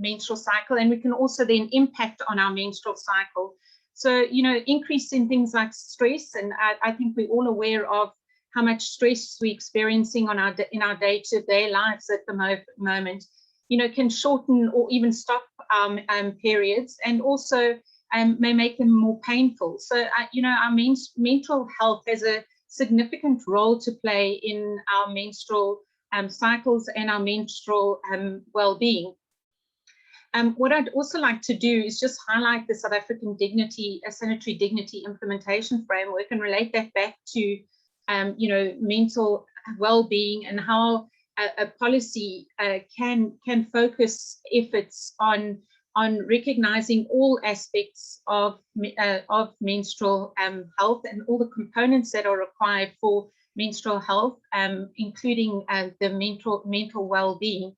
menstrual cycle, and we can also then impact on our menstrual cycle. So, you know, increase in things like stress, and I think we're all aware of how much stress we're experiencing in our day-to-day lives at the moment, you know, can shorten or even stop periods, and also may make them more painful. So, you know, our mental health has a significant role to play in our menstrual cycles and our menstrual well-being. What I'd also like to do is just highlight the South African sanitary dignity implementation framework and relate that back to, you know, mental well-being and how a policy can focus efforts on recognizing all aspects of menstrual health and all the components that are required for menstrual health, including the mental well-being.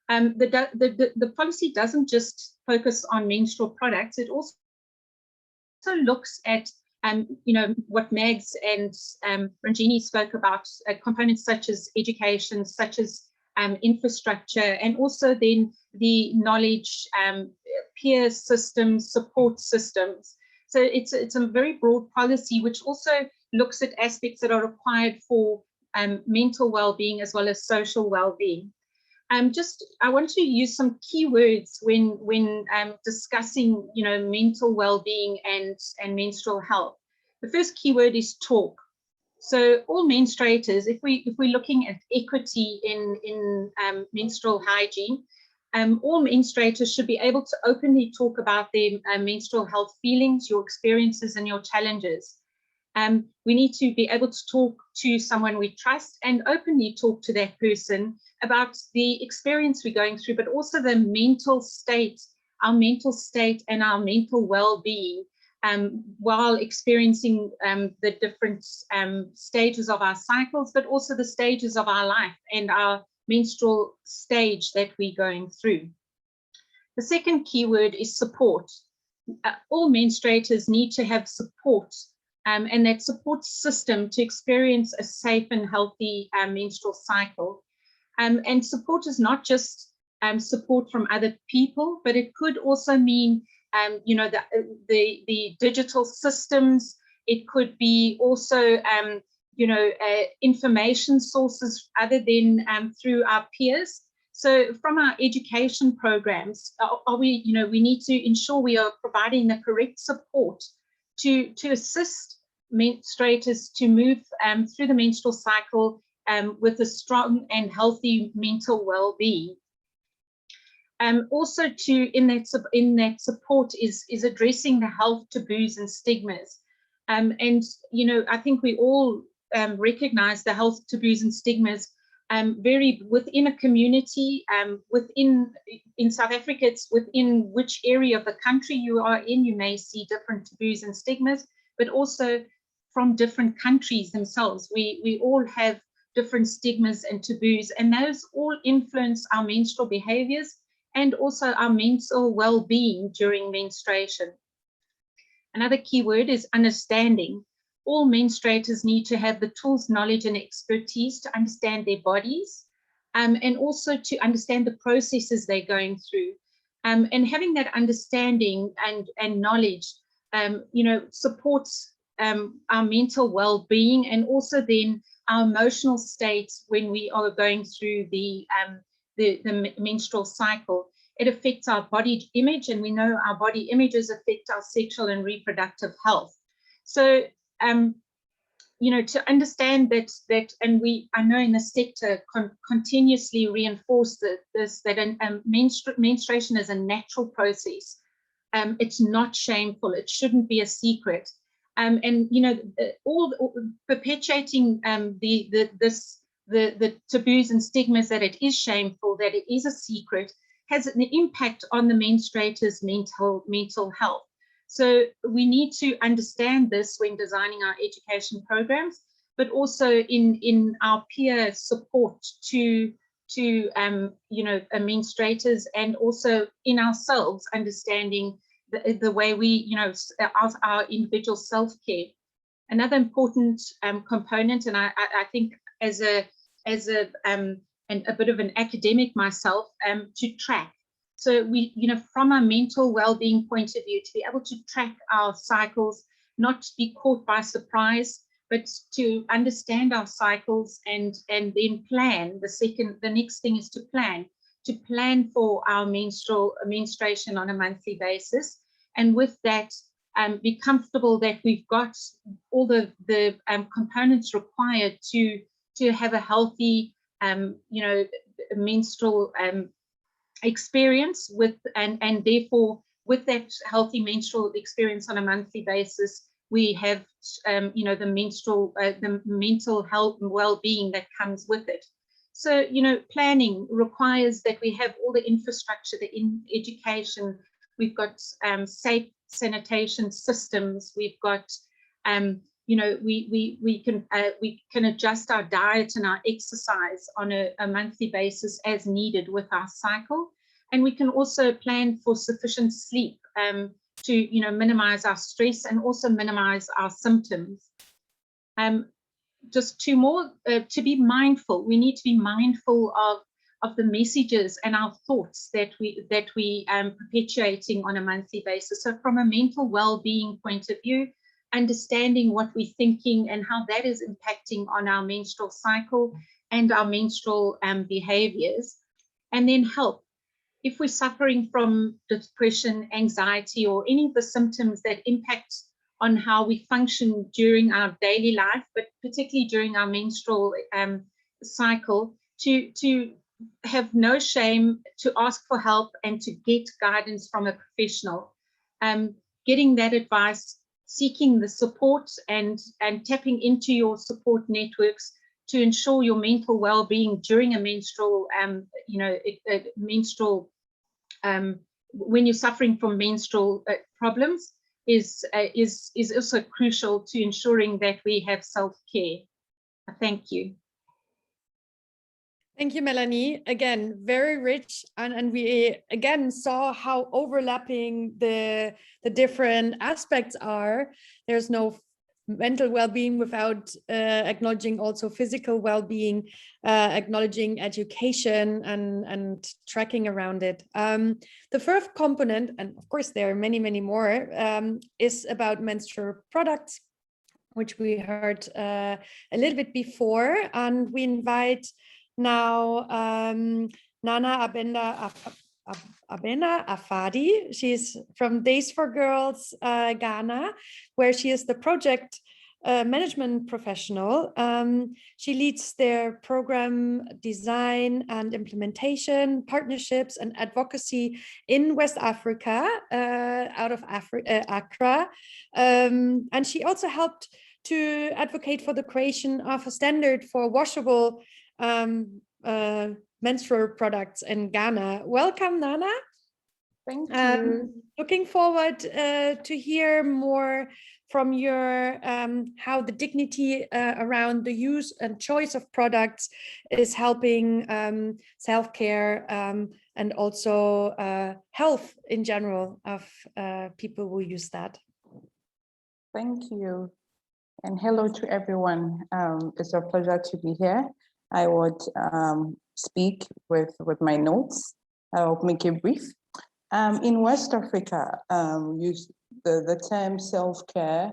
The policy doesn't just focus on menstrual products; it also looks at you know, what Mags and Renjini spoke about, components such as education, such as infrastructure, and also then the knowledge, peer systems, support systems. So it's a very broad policy which also looks at aspects that are required for mental well-being as well as social well-being. I want to use some keywords when discussing, you know, mental well-being and menstrual health. The first keyword is talk. So all menstruators, if we're looking at equity in menstrual hygiene, all menstruators should be able to openly talk about their menstrual health feelings, your experiences, and your challenges. We need to be able to talk to someone we trust and openly talk to that person about the experience we're going through, but also the mental state, our mental state and our mental well-being while experiencing the different stages of our cycles, but also the stages of our life and our menstrual stage that we're going through. The second keyword is support. All menstruators need to have support and that support system to experience a safe and healthy menstrual cycle. And support is not just support from other people, but it could also mean, you know, the digital systems. It could be also, you know, information sources other than through our peers. So from our education programs, we need to ensure we are providing the correct support to assist menstruators to move through the menstrual cycle with a strong and healthy mental well-being. Also in that support is addressing the health taboos and stigmas. And, you know, I think we all recognize the health taboos and stigmas vary within a community. In South Africa, it's within which area of the country you are in, you may see different taboos and stigmas, but also from different countries themselves. We all have different stigmas and taboos, and those all influence our menstrual behaviors and also our mental well-being during menstruation. Another key word is understanding. All menstruators need to have the tools, knowledge, and expertise to understand their bodies, and also to understand the processes they're going through. And having that understanding and knowledge, you know, supports our mental well-being and also then our emotional state when we are going through the menstrual cycle. It affects our body image, and we know our body images affect our sexual and reproductive health. So, you know, to understand that, and I know in the sector continuously reinforce that menstruation is a natural process. It's not shameful. It shouldn't be a secret. And you know, all perpetuating the taboos and stigmas that it is shameful, that it is a secret, has an impact on the menstruator's mental health. So we need to understand this when designing our education programs, but also in our peer support to you know, menstruators, and also in ourselves understanding the way we, you know, our individual self-care. Another important component, and I think as a bit of an academic myself, to track. So we, you know, from a mental well-being point of view, to be able to track our cycles, not to be caught by surprise, but to understand our cycles and then plan. The next thing is to plan for our menstruation on a monthly basis. And with that, be comfortable that we've got all the components required to have a healthy, you know, menstrual experience and therefore with that healthy menstrual experience on a monthly basis, we have, you know, the mental health and well-being that comes with it. So, you know, planning requires that we have all the infrastructure, in education. We've got safe sanitation systems. We've got, you know, we can adjust our diet and our exercise on a monthly basis as needed with our cycle. And we can also plan for sufficient sleep to, you know, minimize our stress and also minimize our symptoms. Just two more, to be mindful. We need to be mindful of the messages and our thoughts that we perpetuating on a monthly basis. So from a mental well-being point of view, understanding what we're thinking and how that is impacting on our menstrual cycle and our menstrual behaviors. And then help. If we're suffering from depression, anxiety, or any of the symptoms that impact on how we function during our daily life, but particularly during our menstrual cycle, to have no shame to ask for help and to get guidance from a professional. Getting that advice seeking the support and tapping into your support networks to ensure your mental well-being during a menstrual, when you're suffering from menstrual problems is also crucial to ensuring that we have self-care. Thank you. Thank you, Melanie. Again, very rich, and we again saw how overlapping the different aspects are. There's no mental well-being without acknowledging also physical well-being, acknowledging education and tracking around it. The first component, and of course there are many, many more, is about menstrual products, which we heard a little bit before, and we invite now Naana, Abena, Afadi. She's from Days for Girls, Ghana, where she is the project management professional. She leads their program design and implementation, partnerships and advocacy in West Africa, out of Accra. And she also helped to advocate for the creation of a standard for washable menstrual products in Ghana. Welcome, Naana. Thank you. Looking forward to hear more from your how the dignity around the use and choice of products is helping self-care and also health in general of people who use that. Thank you. And hello to everyone. It's a pleasure to be here. I would speak with my notes. I'll make it brief. In West Africa, the term self-care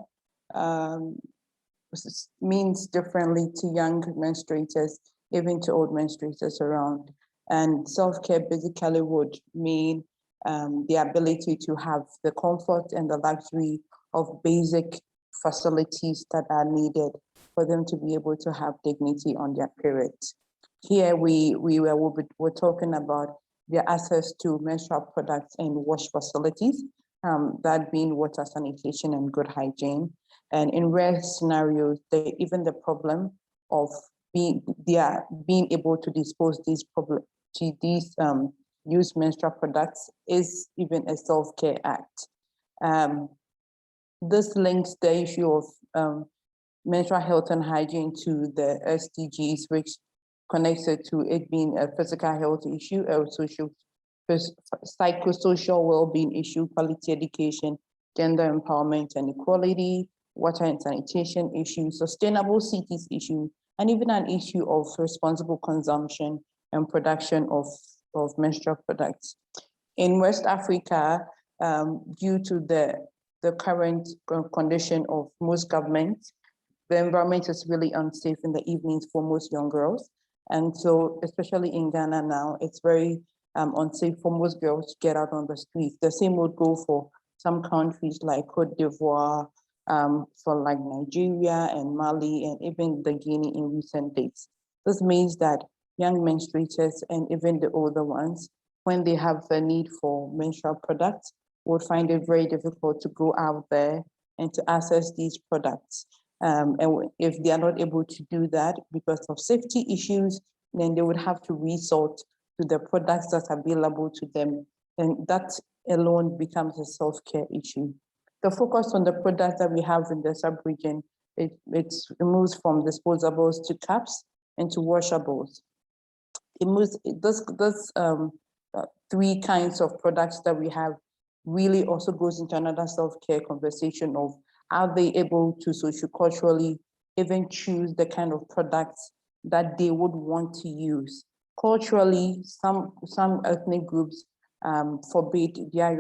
means differently to young menstruators, even to old menstruators around. And self-care basically would mean the ability to have the comfort and the luxury of basic facilities that are needed for them to be able to have dignity on their periods. Here we're talking about their access to menstrual products and wash facilities, that being water, sanitation, and good hygiene. And in rare scenarios, even the problem of being able to dispose these used menstrual products is even a self-care act. This links the issue of menstrual health and hygiene to the SDGs, which connects it to it being a physical health issue, a psychosocial well-being issue, quality education, gender empowerment and equality, water and sanitation issue, sustainable cities issue, and even an issue of responsible consumption and production of menstrual products. In West Africa, due to the current condition of most governments, the environment is really unsafe in the evenings for most young girls. And so, especially in Ghana now, it's very unsafe for most girls to get out on the streets. The same would go for some countries like Cote d'Ivoire, for like Nigeria and Mali, and even the Guinea in recent days. This means that young menstruators and even the older ones, when they have the need for menstrual products, would find it very difficult to go out there and to access these products. And if they are not able to do that because of safety issues, then they would have to resort to the products that are available to them. And that alone becomes a self-care issue. The focus on the products that we have in the sub-region, it moves from disposables to cups and to washables. It moves, this three kinds of products that we have really also goes into another self-care conversation of are they able to socioculturally even choose the kind of products that they would want to use. Culturally, some ethnic groups forbid their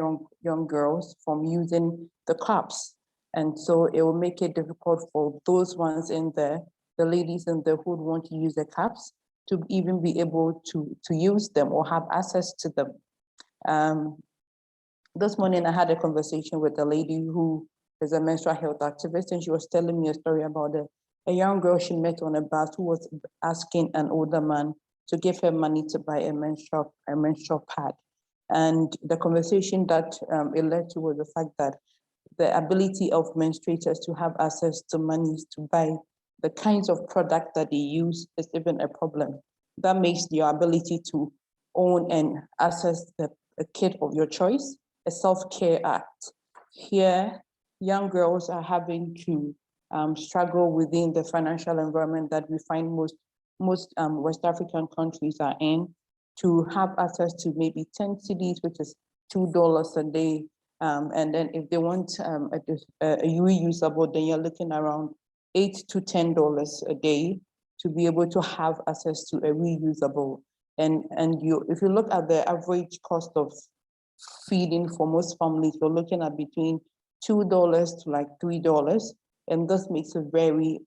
young girls from using the cups. And so it will make it difficult for those ones in there, the ladies in there who would want to use the cups, to even be able to use them or have access to them. This morning I had a conversation with a lady who is a menstrual health activist, and she was telling me a story about a young girl she met on a bus who was asking an older man to give her money to buy a menstrual pad. And the conversation that it led to was the fact that the ability of menstruators to have access to money to buy the kinds of product that they use is even a problem. That makes your ability to own and access a kit of your choice a self-care act. Here, young girls are having to struggle within the financial environment that we find most West African countries are in, to have access to maybe 10 cedis, which is $2 a day. And then if they want a reusable, then you're looking around $8 to $10 a day to be able to have access to a reusable. And if you look at the average cost of feeding for most families, you're looking at between $2 to like $3. And this makes it very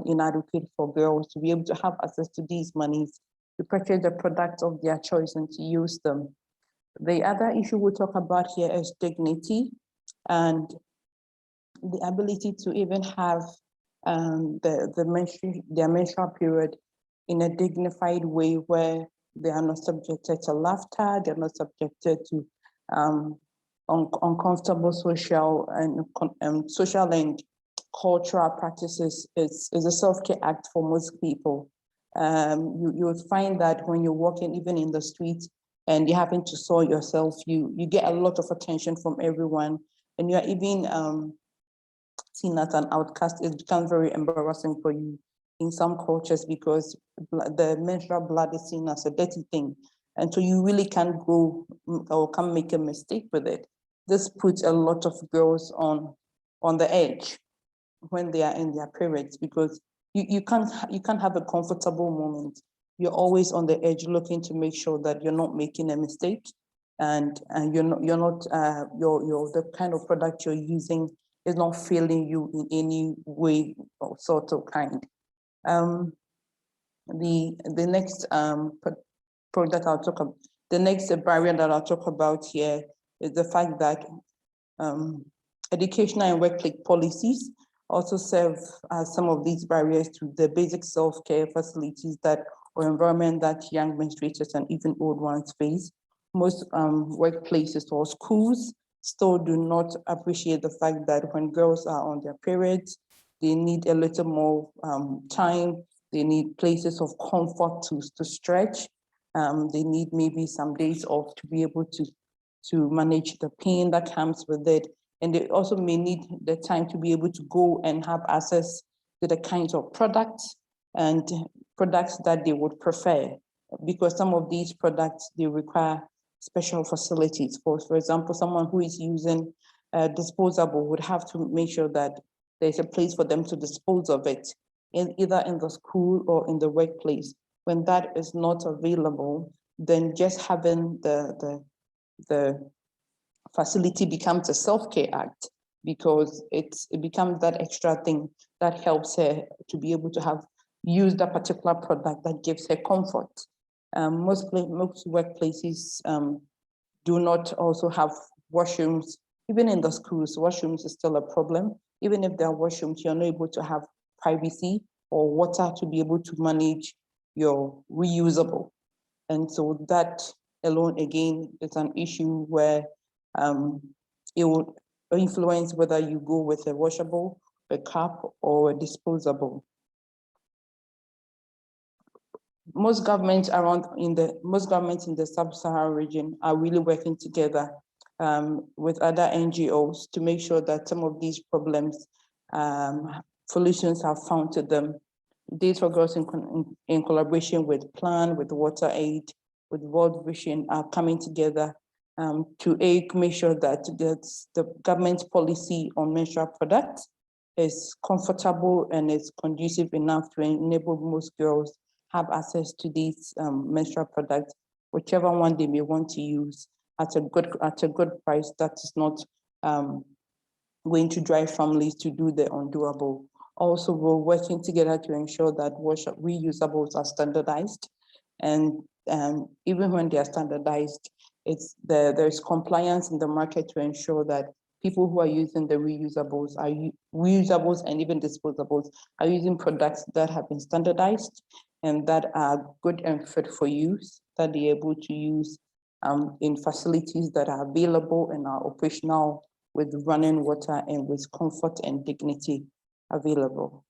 inadequate for girls to be able to have access to these monies to purchase the products of their choice and to use them. The other issue we'll talk about here is dignity and the ability to even have their menstrual period in a dignified way where they are not subjected to laughter, they're not subjected to uncomfortable social and cultural practices. Is a self-care act for most people. You would find that when you're walking even in the streets and you happen to soil yourself, you get a lot of attention from everyone, and you're even seen as an outcast. It becomes very embarrassing for you in some cultures because the menstrual blood is seen as a dirty thing. And so you really can't go or can't make a mistake with it. This puts a lot of girls on the edge when they are in their periods because you can't have a comfortable moment. You're always on the edge looking to make sure that you're not making a mistake and the kind of product you're using is not failing you in any way or sort of kind. The next product I'll talk about, the next barrier that I'll talk about here is the fact that educational and workplace policies also serve as some of these barriers to the basic self-care facilities that or environment that young menstruators and even old ones face. Most workplaces or schools still do not appreciate the fact that when girls are on their periods, they need a little more time. They need places of comfort to stretch. They need maybe some days off to be able to manage the pain that comes with it. And they also may need the time to be able to go and have access to the kinds of products and products that they would prefer, because some of these products, they require special facilities. For example, someone who is using disposable would have to make sure that there's a place for them to dispose of it, either in the school or in the workplace. When that is not available, then just having the facility becomes a self-care act because it becomes that extra thing that helps her to be able to use that particular product that gives her comfort. Most workplaces do not also have washrooms. Even in the schools, washrooms is still a problem. Even if there are washrooms, you're not able to have privacy or water to be able to manage your reusable. And so that alone, again, is an issue where it would influence whether you go with a washable, a cup, or a disposable. Most governments in the sub-Saharan region are really working together with other NGOs to make sure that some of these problems, solutions are found to them. Days for Girls in collaboration with Plan, with WaterAid, with World Vision are coming together to make sure that the government's policy on menstrual products is comfortable and is conducive enough to enable most girls have access to these menstrual products, whichever one they may want to use at a good price that is not going to drive families to do the undoable. Also, we're working together to ensure that reusables are standardized, and even when they are standardized, there's compliance in the market to ensure that people who are using the reusables and even disposables are using products that have been standardized and that are good and fit for use, that they're able to use in facilities that are available and are operational with running water and with comfort and dignity available.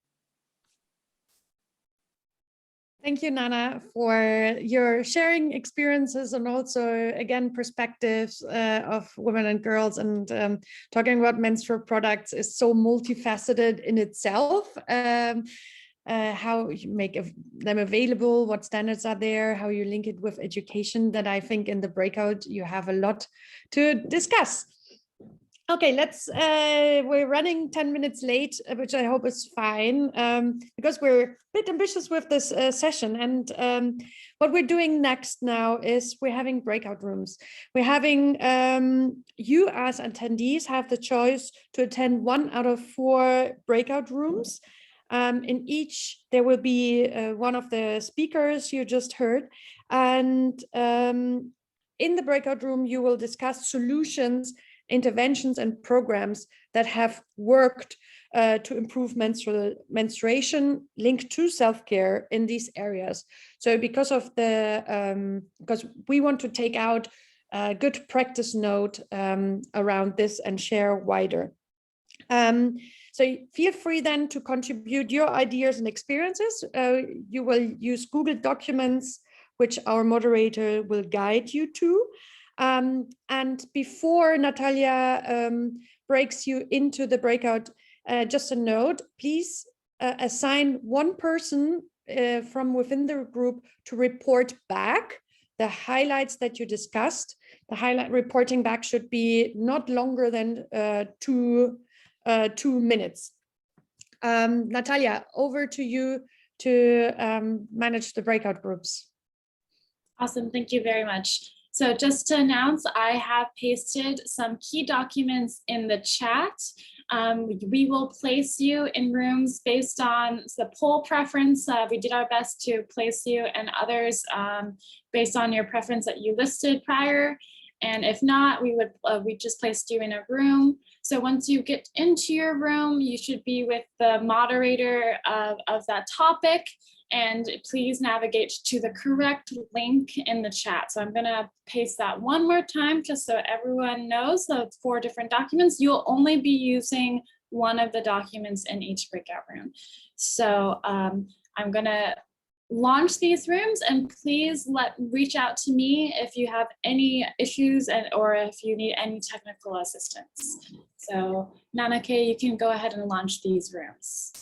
Thank you, Naana, for your sharing experiences and also, again, perspectives of women and girls. And talking about menstrual products is so multifaceted in itself. How you make them available, what standards are there, how you link it with education, that I think in the breakout you have a lot to discuss. Okay, we're running 10 minutes late, which I hope is fine, because we're a bit ambitious with this session. And what we're doing next now is we're having breakout rooms. We're having, you as attendees have the choice to attend 1 out of 4 breakout rooms. In each, there will be one of the speakers you just heard. And in the breakout room, you will discuss solutions, interventions and programs that have worked to improve menstruation linked to self-care in these areas. So because of because we want to take out a good practice note around this and share wider. So feel free then to contribute your ideas and experiences. You will use Google Documents, which our moderator will guide you to. And before Natalia breaks you into the breakout, just a note, please assign one person from within the group to report back the highlights that you discussed. The highlight reporting back should be not longer than 2 minutes. Natalia, over to you to manage the breakout groups. Awesome, thank you very much. So just to announce, I have pasted some key documents in the chat. We will place you in rooms based on the poll preference. We did our best to place you and others based on your preference that you listed prior. And if not, we just placed you in a room. So once you get into your room, you should be with the moderator of that topic. And please navigate to the correct link in the chat. So I'm gonna paste that one more time just so everyone knows the 4 different documents. You'll only be using one of the documents in each breakout room. So I'm gonna launch these rooms, and please reach out to me if you have any issues or if you need any technical assistance. So Naana, you can go ahead and launch these rooms.